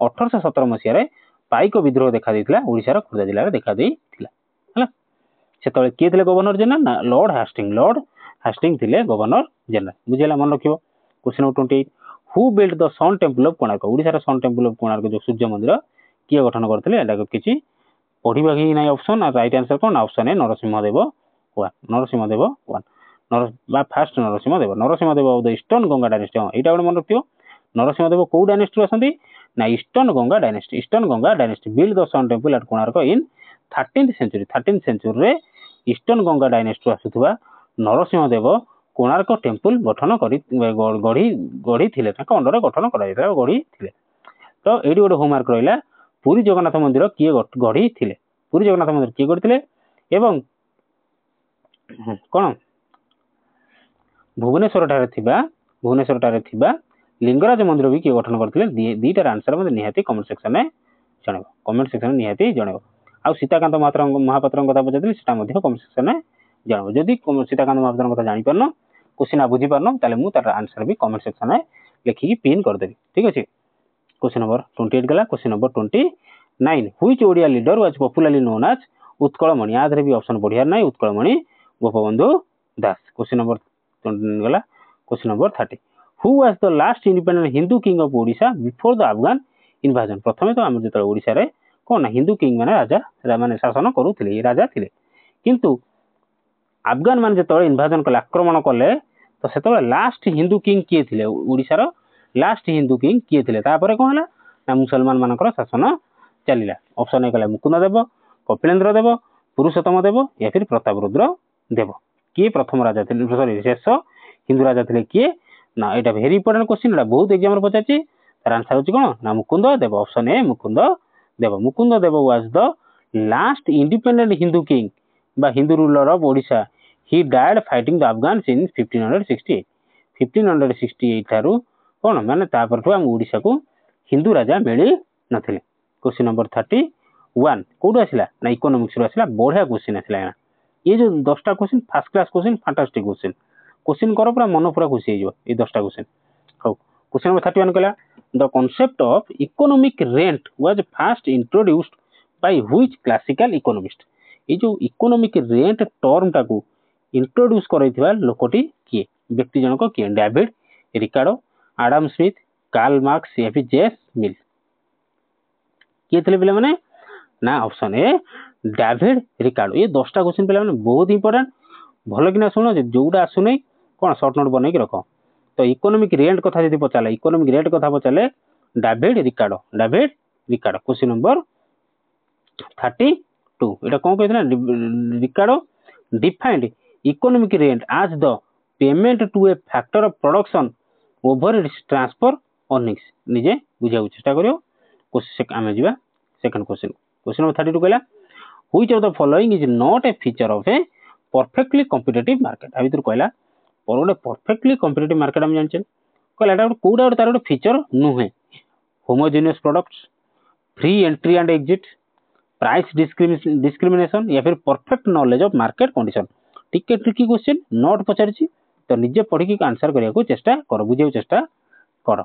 [SPEAKER 1] 1817 मसीह पाइक विद्रोह देखा देता ओडिशार खोर्धा जिले में देखा देता से किए थे गवर्नर जनरल ना लॉर्ड हास्टिंग थे गवर्नर जनरल। बुझेगा मन रखियो। Question number 28 who build the sun temple of Konark. ओडिशार सन टेम्पल ऑफ कोणार्क जो सूर्य मंदिर किए गठन करते किसी पढ़ा ही ना। ऑप्शन राइट आंसर कौन? Option A Narasimhadeva 1। First Narasimhadeva of the eastern Ganga dynasty. हाँ यहाँ गोटे मन रखियो। नरसिंहदेव कौ डायनेस्टी आसती ना eastern Ganga dynasty build the sun temple at Konark in 13th century eastern Ganga dynasty आसुवा नरसिंहदेव कोणार्क टेम्पल गठन गढ़ी अंडर गठन गढ़ी। तो ये गोटे होमवर्क रहा पुरी जगन्नाथ मंदिर किए गढ़ी थे? पुरी जगन्नाथ मंदिर किए गढ़ी एवं कौन भुवनेश्वर लिंगराज मंदिर भी किए गठन करते? दीटार आंसर मतलब निहाती कमेंट सेक्शन में जनइब। आ सीताकांत महापात्र कथा पचार से कमेंट सेक्शन में जानव। जदि सीताकांत महापात्र कथा जापारन क्वेश्चन बुझीपारन ताले मुझे आंसर भी कमेंट सेक्शन में लिखिकी पिन करदेवी। ठीक अच्छे। क्वेश्चन नंबर 28 गला। Question number 29 which Odia leader was popularly known as Utkalmani या भी ऑप्शन बढ़िया ना उत्कलमणि गोपबंधु दास क्वेश्चन नंबर गला question number 30 who was the last independent Hindu king of Odisha before the Afghan invasion प्रथमे तो आम जो ओडिशा रे कौन ना हिंदू किंग माने राजा माने शासन करूथिले राजा थिले किंतु अफगान माने जो इन्वाजन कले आक्रमण कले तो से लास्ट हिंदू किंग किए थिले ओडिशा रो लास्ट हिंदू किंग किए थिले तापर कोन हला ना मुसलमान मानकर शासन चलिला ऑप्शन ए कले मुकुंद देव कपिलेन्द्र देव पुरुषोत्तम देव या फिर प्रतापरुद्र देव किए प्रथम राजा थिले सॉरी शेष हिंदू राजा थिले किए ना एटा वेरी इंपोर्टेंट क्वेश्चन एटा बहुत एग्जाम रे पचाची तार आंसर होची कोन ना Mukunda Deva option A Mukunda Deva was the last independent Hindu king बा Hindu ruler of Odisha he died fighting the Afghans in 1568 थारु कोन माने तापर हम ओडिशा को हिंदू राजा मिली नथिले क्वेश्चन नंबर 31 कोड आसिला ना इकोनॉमिक्स रो आसिला बढ़िया क्वेश्चन आसिला ये जो 10टा question first class question fantastic question करो पूरा मन पूरा खुशी हो ये 10टा क्वेश्चन हो क्वेश्चन नंबर 31 कहला the concept of economic rent was first introduced by which classical economist ये जो इकोनॉमिक रेंट टर्म टाको इंट्रोड्यूस करैथिबा लोकटी किए व्यक्ति जनक किए David Ricardo Adam Smith Karl Marx या फिर जेस मिल किए थे पे मैंने ना ऑप्शन ए डेविड रिकार्डो ये 10टा क्वेश्चन पे मैंने बहुत इंपोर्टेंट भल कि शुण जोटा आसुना कौन सर्ट नोट बनई रख तो इकोनॉमिक रेंट कथा जब पचारे इकोनॉमिक रेंट कथा पचारे डेविड रिकार्डो क्वेश्चन नंबर 32 এটা कौन कहते Ricardo defined economic rent as the payment to a factor of production over its transfer earnings निजे बुझा चेष्टा करियो क्वेश्चन आमे जिबा सेकंड क्वेश्चन नंबर 32 कहला which of the following is not a feature of a perfectly competitive market आ भीतर कहला पर गोटे परफेक्टली कॉम्पिटिटिव मार्केट हम जानछन कहला एटा कोडा तार गोटे फीचर नुहे homogeneous products free entry and exit price discrimination या फिर perfect knowledge of market condition टिके ट्रिकी क्वेश्चन नोट पचारछि तो निजे पढ़ी के आंसर करिया को चेष्टा कर बुझे चेष्टा कर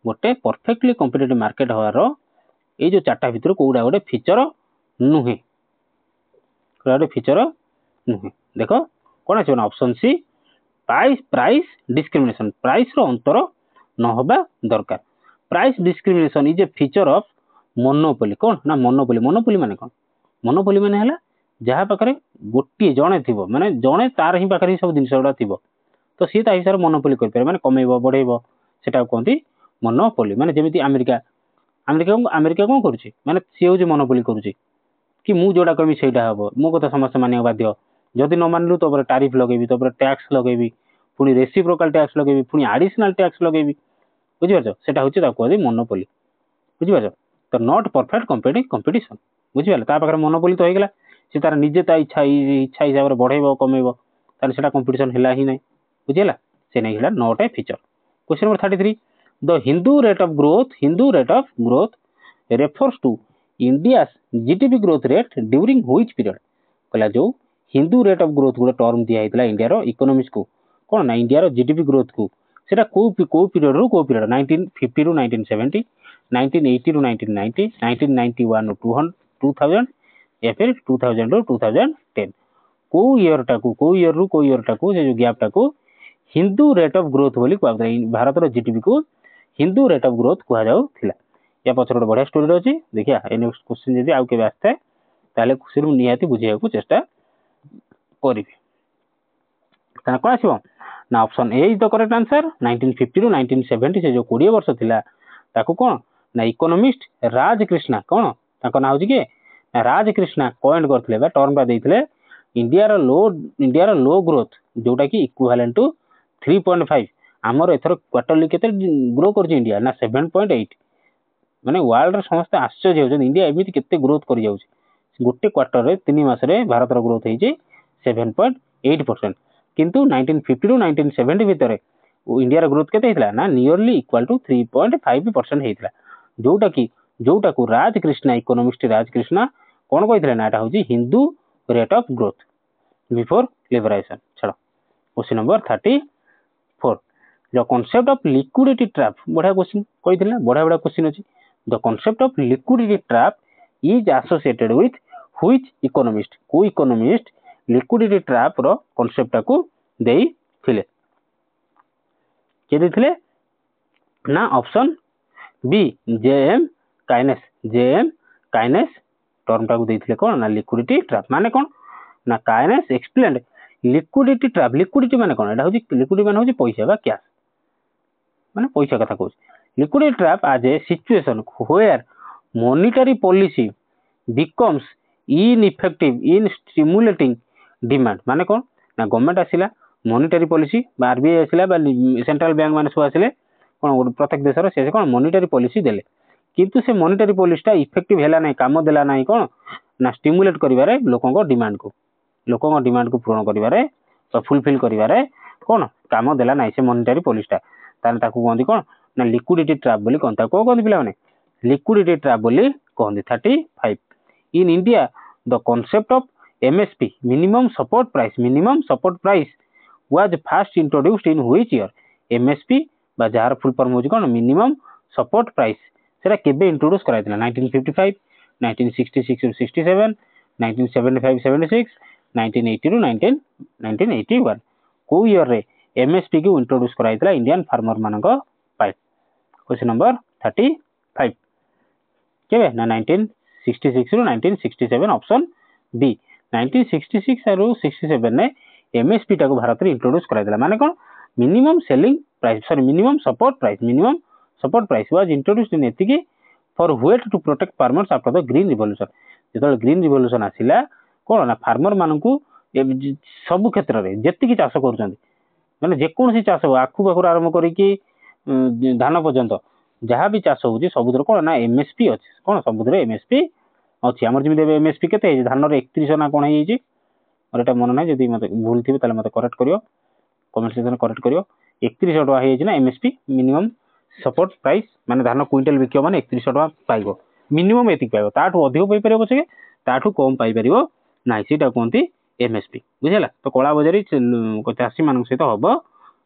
[SPEAKER 1] गोटे परफेक्टली कॉम्पिटिटिव मार्केट हवार ये जो चारटा भितर कोडा गोटे फीचर नुहे गोटे फीचर नुहे देख कौन आस option C price discrimination price रो अंतर न होबा दरकार price discrimination is a feature of monopoly कौन ना मोनोपोली माने कौन मोनोपोली माने हला जहाँ पाखे गोटे जड़े थी माने जड़े तार ही पाखे सब जिन गुड़ा थी तो सी हिसाब से मोनोपोली कर माने कमेब बढ़ेब सेटा कहते मोनोपोली माने जमी अमेरिका अमेरिका कौन करुच्ची माने सी हूँ मोनोपोली करुच्ची कि मुझे जोड़ा कहमी से मो कथा समस्त मानिया बाध्य जदि न मानलु तो टारिफ लगेबी तो टैक्स लगेबी पुणी रेसिप्रोकाल टैक्स लगेबी पुणी एडिशनल टैक्स लगेबी बुझिपार सेटा हूँ कहते मोनोपोली बुझिपार तो नॉट परफेक्ट कंपिटिशन बुझिपारे ता पाखे मोनोपोली तो होगा सी तार निजे इच्छा हिसाब से बढ़ेब कमेब तार से कंपिटिशन है ही ना बुझीगला से नहीं है not a feature question number 33 the Hindu rate of growth refers to India GDP growth rate during which period कहला जो हिंदू रेट ऑफ ग्रोथ गोटे टर्म दिया इंडिया रो इकोनॉमिक्स को कौन ना इंडिया रो जीडीपी ग्रोथ को सेटा को पीरियड रू को पीरियड 1950 रू 1970 1980 रू 1990 1991 रू 2000 या फिर 2000 रू 2010 को ईयर टाकू से जो गैप टाकू हिंदू रेट ऑफ ग्रोथ बोली कहता भारत रो जीडीपी को हिंदू रेट ऑफ ग्रोथ कह जाउथिला या पछर गोटे बढ़िया स्टोरी रही देखिया ए नेक्स्ट क्वेश्चन जदी आउ के आसता ताले सिर्फ निहाती बुझेया को चेष्टा करी ता कोन आसीबो ना option A is the correct answer 1950 रू 1970 से जो 20 वर्ष थिला ताकू कोन ना इकोनॉमिस्ट राजकृष्णा कोन ताको ना होजी के राजकृष्णा पॉइंट करथिले बा टर्म बा देथिले इंडिया रो लो ग्रोथ जोटा कि इक्विवेलेंट टू 3.5 हमर एथर क्वार्टरली केते ग्रो करछि इंडिया ना 7.8 माने वर्ल्ड रो समस्त आश्चर्य हो इंडिया एमिति केते ग्रोथ कर जाउछि गोटे क्वार्टर रे 3 मास रे भारत रो ग्रोथ हेछि 7.8% किंतु 1950 रू 1970 भितर इंडिया रो ग्रोथ केते हेतला ना नियरली इक्वल टू 3.5% हेतला जोटा को राजकृष्णा इकोनॉमिस्ट राजकृष्णा कौन कही ना एटा होची Hindu rate of growth before liberation चलो question number 34 the concept of liquidity trap बढ़िया क्वेश्चन कही बढ़िया क्वेश्चन अच्छी the concept of liquidity trap is associated with which economist को इकोनॉमिस्ट लिक्विडिटी ट्रैप रो कांसेप्ट को देई थिले के देथिले ना option B J M Keynes term टाको देथिले कोन ना लिक्विडिटी ट्रैप माने कोन ना Keynes explained liquidity trap liquidity माने कोन एटा होची लिक्विडिटी माने होची पैसा बा कैश माने पैसा कथा कहूँ लिक्विडिटी ट्रैप आज a situation where monetary policy becomes ineffective in stimulating demand माने कोन ना गवर्नमेंट आसिला मॉनिटरी पॉलिसी बा आरबीआई आसिला बा सेंट्रल बैंक माने सब आसिले कोन प्रत्येक देशर से कोन मॉनिटरी पॉलिसी देले किंतु से मॉनिटरी पॉलिसीटा इफेक्टिव हैला नै काम देला नै कोन ना स्टिमुलेट करिवारे लोकंको डिमांड को पूर्ण करिवारे तो फुलफिल करिवारे कोन काम देला नै से मॉनिटरी पॉलिसीटा ताने ताकू कोंदी कोन ना लिक्विडिटी ट्रैप बोली कोन ताको कोंदी पिला माने लिक्विडिटी ट्रैप बोली कोंदी 35 इन India the concept of MSP minimum support price was first introduced in which year MSP बा जार फुल फॉर्म होची कोन मिनिमम सपोर्ट प्राइस सेरा केबे इंट्रोड्यूस कराइतला 1955 1966 67 1975 76 1980 ରୁ 1981 को ईयर रे एमएसपी को इंट्रोड्यूस कराइतला इंडियन फार्मर मानक पाइ क्वेश्चन नंबर 35 केबे ना 1966 ରୁ 1967 ऑप्शन बी 1966 ରୁ 67 ने एमएसपी टाको भारत रे इंट्रोड्यूस कराइतला माने कोन minimum support price was introduced in एतिकी for wheat to protect farmers after the green revolution जेतल ग्रीन रिवॉल्यूशन आसिला कोन ना फार्मर मानकू सब क्षेत्र रे जेतिकी चाष करूछन माने जे कोनसी चाष आखु बाखु आरंभ करी कि धान पर्यंत जहाँ भी चाष होची सबुदर कोन ना एमएसपी अछि कोन सबुदर एमएसपी अछि हमर जिमि देबे एमएसपी केते धान रे 31 ना कोन हे छी और एटा मन नै जदी मते भूल थिबे ताले मते करेक्ट करियो कमेंट सेक्शन करेक्ट करियो 31 टका हे छी ना एमएसपी मिनिमम सपोर्ट प्राइस माने धान क्विंटल बिकियो माने 31 टका पाइबो मिनिमम एतिक पाइबो ताठू अधिक पाइ परिबो छे ताठू कम पाइ परिबो नाही सेटा कोनती एमएसपी बुझिला तो कला बजारी चाषी मान सहित हम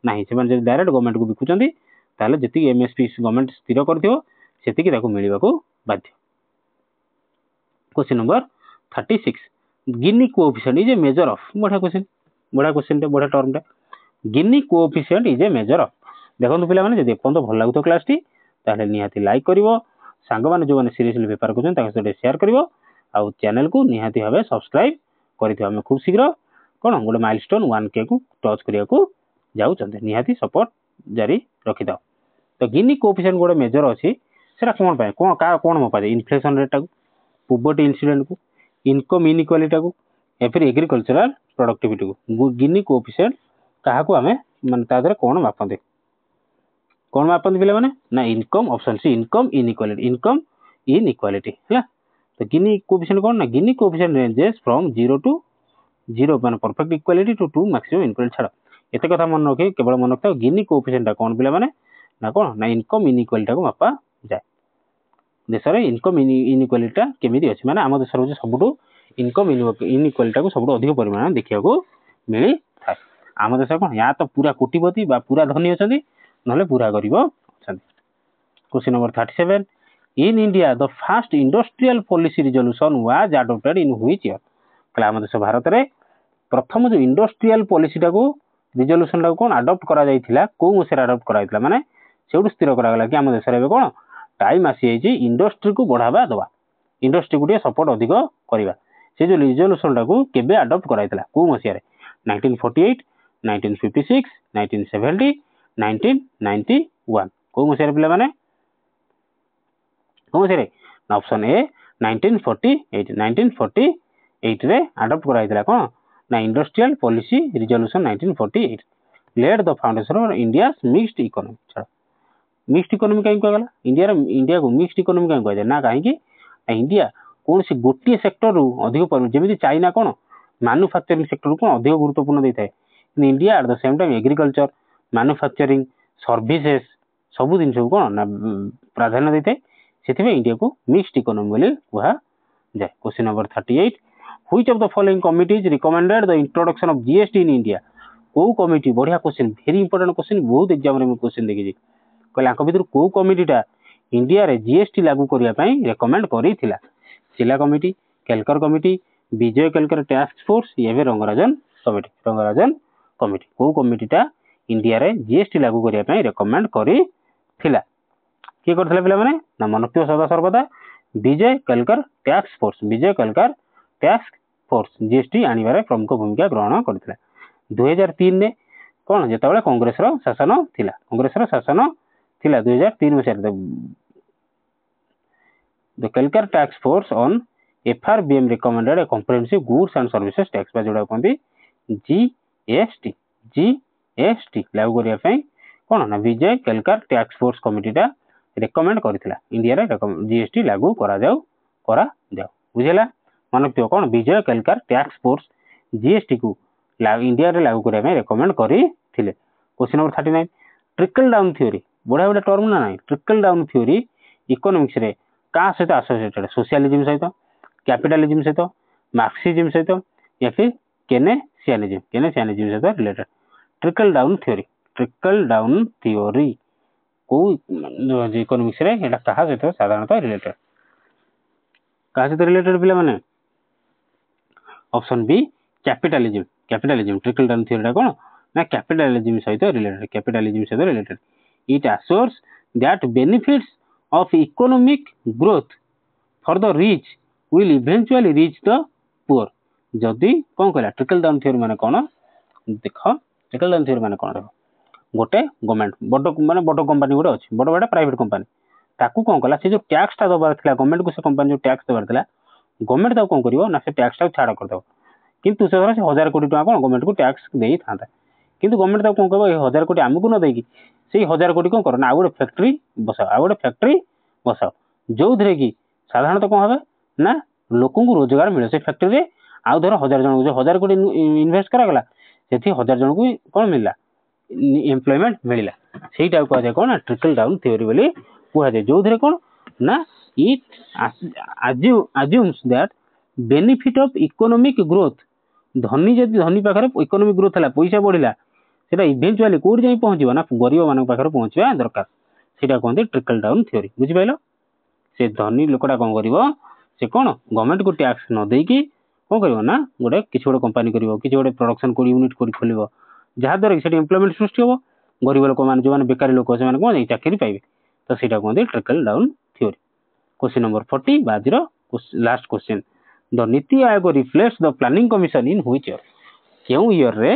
[SPEAKER 1] ना से डायरेक्ट गवर्नमेंट को बिकुंट ताले जति एमएसपी गवर्नमेंट स्थिर कर मिलवा बाध्य question number 36 Guinea coefficient is a measure of बढ़िया क्वेश्चन बढ़िया term Guinea coefficient is a measure of देखो पिला माने जदि अपन भल लागु क्लास टी ताले निहाती लाइक करिवो सांग माने जो माने सीरियसली पेपर करछन ताके सटे शेयर करिवो आ चैनल को निहाती भाबे सब्सक्राइब करिथि हम खूब शीघ्र कोन गोटे माइलस्टोन 1K को टच करिया को जाउ चंदे निहाती सपोर्ट जारी रखि दाओ तो गिनी कोएफिशिएंट गोटे मेजर अछि सेरा कोन पाए कोन का कोन मपा इन्फ्लेशन रेट को पोवर्टी इंसिडेंट को इनकम इनइक्वालिटी को या फिर एग्रीकल्चरल प्रोडक्टिविटी को गिनी कोएफिशिएंट कहा को हमें माने तादरे कोन मापंदे पिले माने ना income option C income inequality है तो गिनी कोएफिशिएंट कोन ना Gini coefficient ranges from 0 to 0 माने perfect equality to maximum inequality छाड़ एते कथा मन रखे केवल मन रखता गिनी कोएफिशिएंट कोन पिले माने ना कोन ना इनकम इनइक्वालिटी को मापा जाय देश रे इनकम इनइक्वालिटी केमिति अछि माने हम देश रे सबटू इनकम इनइक्वालिटी को सबटू अधिक परिमाण देखिया को मिली थाय हम देश कोन या तो पूरा कोटिपति बा पूरा धनी अछंती नले पूरा गरीब अछंती question number 37 in India the first industrial policy resolution was adopted in which year कला हम देश भारत रे प्रथम जो इंडस्ट्रियल पॉलिसी टाको रिजोल्यूशन टाको कोन अडॉप्ट करा जायथिला को मसेर अडॉप्ट कराइतला माने सेउड स्थिर करा गला कि हम देश रे कोन टाइम आसी जायछि इंडस्ट्री को बढ़ावा दवा इंडस्ट्री को सपोर्ट अधिक करबा से जो रिजोल्यूशन टाको केबे अडॉप्ट कराइतला को मसिया रे 1948 1956 1970 1991 को मसिया रे पिला माने को मसिया रे ऑप्शन ए 1948 रे अडॉप्ट कराइतला कोन ना industrial policy resolution 1948 led the foundation of India mixed economy छा मिक्स्ड इकोनॉमी काई कहला इंडिया को मिक्स्ड इकोनॉमी काई कहला ना काहे कि इंडिया कौन सी गोटे सेक्टर रु अधिक जमी चाइना कौन मैन्युफैक्चरिंग सेक्टर को अधिक गुरुत्वपूर्ण देता है India at the same time agriculture manufacturing services सब जिन कौन ना प्राधान्य देता है से इंडिया को मिक्स्ड इकोनॉमी बोली कहा जाए question number 38 which of the following committees recommended the introduction of GST in India को कमिटी बढ़िया क्वेश्चन वेरी इंपोर्टेंट क्वेश्चन बहुत एग्जाम रे क्वेश्चन देखि कहले आंक भितर को कमिटीटा इंडिया रे जीएसटी लागू करिया पई रेकमेंड करिथिला ଶିଲା committee, Kelkar committee, Vijay Kelkar task force, ଏବେ ରଙ୍ଗରାଜନ କମିଟି। ରଙ୍ଗରାଜନ କମିଟି କୋଉ କମିଟିଟା ଇଣ୍ଡିଆରେ ଜିଏସଟି ଲାଗୁ କରିବା ପାଇଁ ରେକମେଣ୍ଡ କରିଥିଲା? କିଏ କରିଥିଲେ ପିଲାମାନେ? ନା ମନେ ରଖିଥିବ ସଦା ସର୍ବଦା ବିଜୟ କେଲକର ଟାସ୍କ ଫୋର୍ସ। ବିଜୟ କେଲକର ଟାସ୍କ ଫୋର୍ସ ଜିଏସଟି ଆଣିବାରେ ପ୍ରମୁଖ ଭୂମିକା ଗ୍ରହଣ କରିଥିଲା। 2003ରେ କ'ଣ ଯେତେବେଳେ କଂଗ୍ରେସର ଶାସନ ଥିଲା, 2003 ମସିହାରେ the Kelkar task force on FRBM recommended a comprehensive goods and services tax ବା ଯୋଉଟା କୁହନ୍ତି GST ଲାଗୁ କରିବା ପାଇଁ କ'ଣ ନା ବିଜୟ କେଲକର ଟ୍ୟାକ୍ସ ଫୋର୍ସ କମିଟିଟା ରେକମେଣ୍ଡ କରିଥିଲା ଇଣ୍ଡିଆରେ ଜିଏସଟି ଲାଗୁ କରାଯାଉ। ବୁଝିଲା? ମନେ ରଖିଥିବ କ'ଣ ବିଜୟ କେଲକର ଟ୍ୟାକ୍ସ ଫୋର୍ସ ଜିଏସଟି କୁ ଇଣ୍ଡିଆରେ ଲାଗୁ କରିବା ପାଇଁ ରେକମେଣ୍ଡ କରିଥିଲେ। କ୍ୱେଶ୍ଚିନ୍ ନମ୍ବର 39 ଟ୍ରିକଲ ଡାଉନ୍ ଥିଓରି, ବଢ଼ିଆ ବଢ଼ିଆ ଟର୍ମ ନା ନାହିଁ? ଟ୍ରିକଲ ଡାଉନ୍ ଥିଓରି ଇକୋନୋମିକ୍ସରେ କାହା ସହିତ ଆସୋସିଏଟେଡ୍? ସୋସିଆଲିଜିମ୍ ସହିତ, କ୍ୟାପିଟାଲିଜିମ୍ ସହିତ, ମାର୍କ୍ସିଜିମ୍ ସହିତ, या फिर କେନେସିଆନିଜିମ୍ ସହିତ ରିଲେଟେଡ୍। ଟ୍ରିକଲ ଡାଉନ୍ ଥିଓରି କୋଉ ଇକୋନୋମିକ୍ସରେ ଏଇଟା କାହା ସହିତ ସାଧାରଣତଃ ରିଲେଟେଡ୍? କାହା ସହିତ ରିଲେଟେଡ୍ ପିଲାମାନେ? Option B capitalism. Trickle down ଥିଓରିଟା କ'ଣ ନା କ୍ୟାପିଟାଲିଜିମ୍ ସହିତ related. It assures that benefits of economic growth for the rich will eventually reach the poor। ଯଦି କ'ଣ କହିଲା ଟ୍ରିକଲ ଡାଉନ୍ ଥିଓରି ମାନେ କ'ଣ? ଦେଖ ଟ୍ରିକଲ ଡାଉନ୍ ଥିଓରି ମାନେ କ'ଣ? ଦେଖ ଗୋଟେ ଗଭର୍ଣ୍ଣମେଣ୍ଟ ବଡ଼ କମ୍ପାନୀ ଗୋଟେ ଅଛି, ବଡ଼ ପ୍ରାଇଭେଟ କମ୍ପାନୀ, ତାକୁ କ'ଣ କଲା ସେ ଯେଉଁ ଟ୍ୟାକ୍ସଟା ଦେବାର ଥିଲା ଗଭର୍ଣ୍ଣମେଣ୍ଟକୁ, ସେ କମ୍ପାନୀ ଯେଉଁ ଟ୍ୟାକ୍ସ ଦେବାର ଥିଲା ଗଭର୍ଣ୍ଣମେଣ୍ଟ ତାକୁ କ'ଣ କରିବ ନା ସେ ଟ୍ୟାକ୍ସଟାକୁ ଛାଡ଼ କରିଦେବ। କିନ୍ତୁ ସେ ଧର ସେ 1000 କୋଟି ଟଙ୍କା କ'ଣ ଗଭର୍ଣ୍ଣମେଣ୍ଟକୁ ଟ୍ୟାକ୍ସ ଦେଇଥାନ୍ତା, କିନ୍ତୁ ଗଭର୍ଣ୍ଣମେଣ୍ଟ ତାକୁ କ'ଣ କହିବ ଏ 1000 କୋଟି ଆମକୁ ନ ଦେଇକି ସେଇ 1000 କୋଟି କ'ଣ କର ନା ଆଉ ଗୋଟେ ଫ୍ୟାକ୍ଟ୍ରି ବସାଅ, ଯୋଉଥିରେ କି ସାଧାରଣତଃ କ'ଣ হবে ନା ଲୋକଙ୍କୁ ରୋଜଗାର ମିଳେ ସେ ଫ୍ୟାକ୍ଟ୍ରିରେ। ଆଉ ଧର 1000 ଜଣଙ୍କୁ ଯୋଉ 1000 କୋଟି ଇନଭେଷ୍ଟ କରାଗଲା ସେଠି 1000 ଜଣଙ୍କୁ କ'ଣ ମିଳିଲା? ଏମ୍ପ୍ଲୟମେଣ୍ଟ ମିଳିଲା। ସେଇଟାକୁ କୁହାଯାଏ କ'ଣ ନା ଟ୍ରିକଲ ଡାଉନ୍ ଥିଓରି ବୋଲି କୁହାଯାଏ। ଯୋଉଥିରେ କ'ଣ ନା ଇଟ୍ assumes that benefit of economic growth, ଯଦି ଧନୀ ପାଖରେ ଇକୋନୋମିକ ଗ୍ରୋଥ ହେଲା, ପଇସା ବଢିଲା, ସେଟା ଇଭେଞ୍ଚୁଆଲି କୋଉଠି ଯାଇ ପହଞ୍ଚିବ ନା ଗରିବ ମାନଙ୍କ ପାଖରେ ପହଞ୍ଚିବା ଦରକାର। ସେଇଟା କୁହନ୍ତି ଟ୍ରିକଲ ଡାଉନ୍ ଥିଓରି। ବୁଝିପାରିଲ? ସେ ଧନୀ ଲୋକଟା କ'ଣ କରିବ, ସେ କ'ଣ ଗଭର୍ଣ୍ଣମେଣ୍ଟକୁ ଟ୍ୟାକ୍ସ ନ ଦେଇକି କ'ଣ କରିବ ନା କିଛି ଗୋଟେ କମ୍ପାନୀ କରିବ, କିଛି ଗୋଟେ ପ୍ରଡକ୍ସନ ୟୁନିଟ୍ ଖୋଲିବ, ଯାହାଦ୍ୱାରା କି ସେଠି ଏମ୍ପ୍ଲୟମେଣ୍ଟ ସୃଷ୍ଟି ହେବ। ଗରିବ ଲୋକମାନେ ଯେଉଁମାନେ ବେକାରୀ ଲୋକ ସେମାନେ କ'ଣ ଚାକିରି ପାଇବେ। ତ ସେଇଟା କୁହନ୍ତି ଟ୍ରିକଲ ଡାଉନ୍ ଥିଓରି। କ୍ୱେଶ୍ଚିନ୍ ନମ୍ବର 40 ବା ଆଜିର last question, the NITI Aayog replace the planning commission in which year? କେଉଁ ଇୟରରେ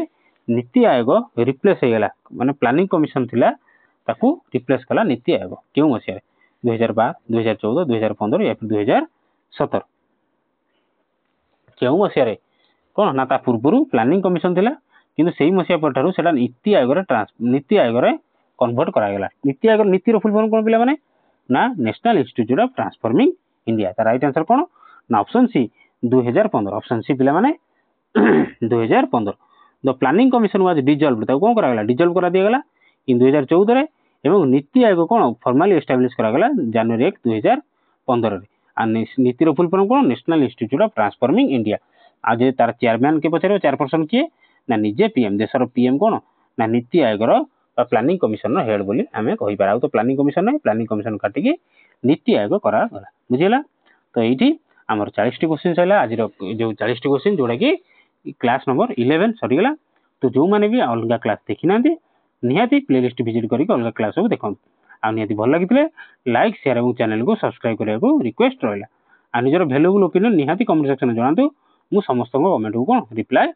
[SPEAKER 1] ନୀତି ଆୟୋଗ ରିପ୍ଲେସ୍ ହେଇଗଲା? ମାନେ ପ୍ଲାନିଂ କମିଶନ ଥିଲା ତାକୁ ରିପ୍ଲେସ୍ କଲା ନୀତି ଆୟୋଗ କେଉଁ ମସିହାରେ? 2012, 2014, 2015 या फिर 2017? କେଉଁ ମସିହାରେ? କ'ଣ ନା ତା ପୂର୍ବରୁ ପ୍ଲାନିଂ କମିଶନ ଥିଲା, କିନ୍ତୁ ସେଇ ମସିହା ପରଠାରୁ ସେଟା ନୀତି ଆୟୋଗରେ କନଭର୍ଟ କରାଗଲା। ନୀତି ଆୟୋଗର ନୀତିର ଫୁଲ୍ ଫର୍ମ କ'ଣ ପିଲାମାନେ? ନା national institute of transforming India. ତା ରାଇଟ୍ ଆନ୍ସର କ'ଣ ନା ଅପସନ୍ ସି 2015। ଅପସନ୍ ସି ପିଲାମାନେ 2015। ଦ ପ୍ଲାନିଂ କମିଶନ ୱାଜ ଡିଜଲ୍ଭ, ତାକୁ କ'ଣ କରାଗଲା? ଡିଜଲ୍ଭ କରିଦିଆଗଲା 2014ରେ। ଏବଂ ନୀତି ଆୟୋଗ କ'ଣ ଫର୍ମାଲି ଏଷ୍ଟାବ୍ଲିଶ କରାଗଲା ଜାନୁଆରୀ 1, 2015ରେ। ଆଉ ନୀତିର ଫୁଲ୍ ଫର୍ମ କ'ଣ? National institute of transforming India. ଆଉ ଯେ ତାର ଚେୟାରମ୍ୟାନ୍ କିଏ ପଚାରିବ? ଚେୟାରପର୍ସନ କିଏ? ନା ନିଜେ ପିଏମ୍, ଦେଶର ପିଏମ୍ କ'ଣ ନା ନୀତି ଆୟୋଗର ବା ପ୍ଲାନିଂ କମିଶନର ହେଡ୍ ବୋଲି ଆମେ କହିପାର। ଆଉ ତ ପ୍ଲାନିଂ କମିଶନ ନାହିଁ, ପ୍ଲାନିଂ କମିଶନ କାଟିକି ନୀତି ଆୟୋଗ କରାଗଲା। ବୁଝିହେଲା? ତ ଏଇଠି ଆମର 40ଟି କ୍ୱେଶ୍ଚିନ୍ ସରିଲା। ଆଜିର ଯେଉଁ 40ଟି କ୍ୱେଶ୍ଚିନ୍ ଯୋଉଟାକି କ୍ଲାସ୍ ନମ୍ବର 11 ସରିଗଲା। ତ ଯୋଉମାନେ ବି ଅଲଗା କ୍ଲାସ୍ ଦେଖିନାହାନ୍ତି ନିହାତି ପ୍ଲେଲିଷ୍ଟ ଭିଜିଟ୍ କରିକି ଅଲଗା କ୍ଲାସ୍ ସବୁ ଦେଖନ୍ତୁ। ଆଉ ନିହାତି ଭଲ ଲାଗିଥିଲେ ଲାଇକ୍, ସେୟାର ଏବଂ ଚ୍ୟାନେଲକୁ ସବସ୍କ୍ରାଇବ୍ କରିବାକୁ ରିକ୍ୱେଷ୍ଟ ରହିଲା। ଆଉ ନିଜର ଭ୍ୟାଲୁଏବୁଲ୍ ଓପିନିଅନ୍ ନିହାତି କମେଣ୍ଟ ସେକ୍ସନରେ ଜଣାନ୍ତୁ। ମୁଁ ସମସ୍ତଙ୍କ କମେଣ୍ଟକୁ କ'ଣ ରିପ୍ଲାଏ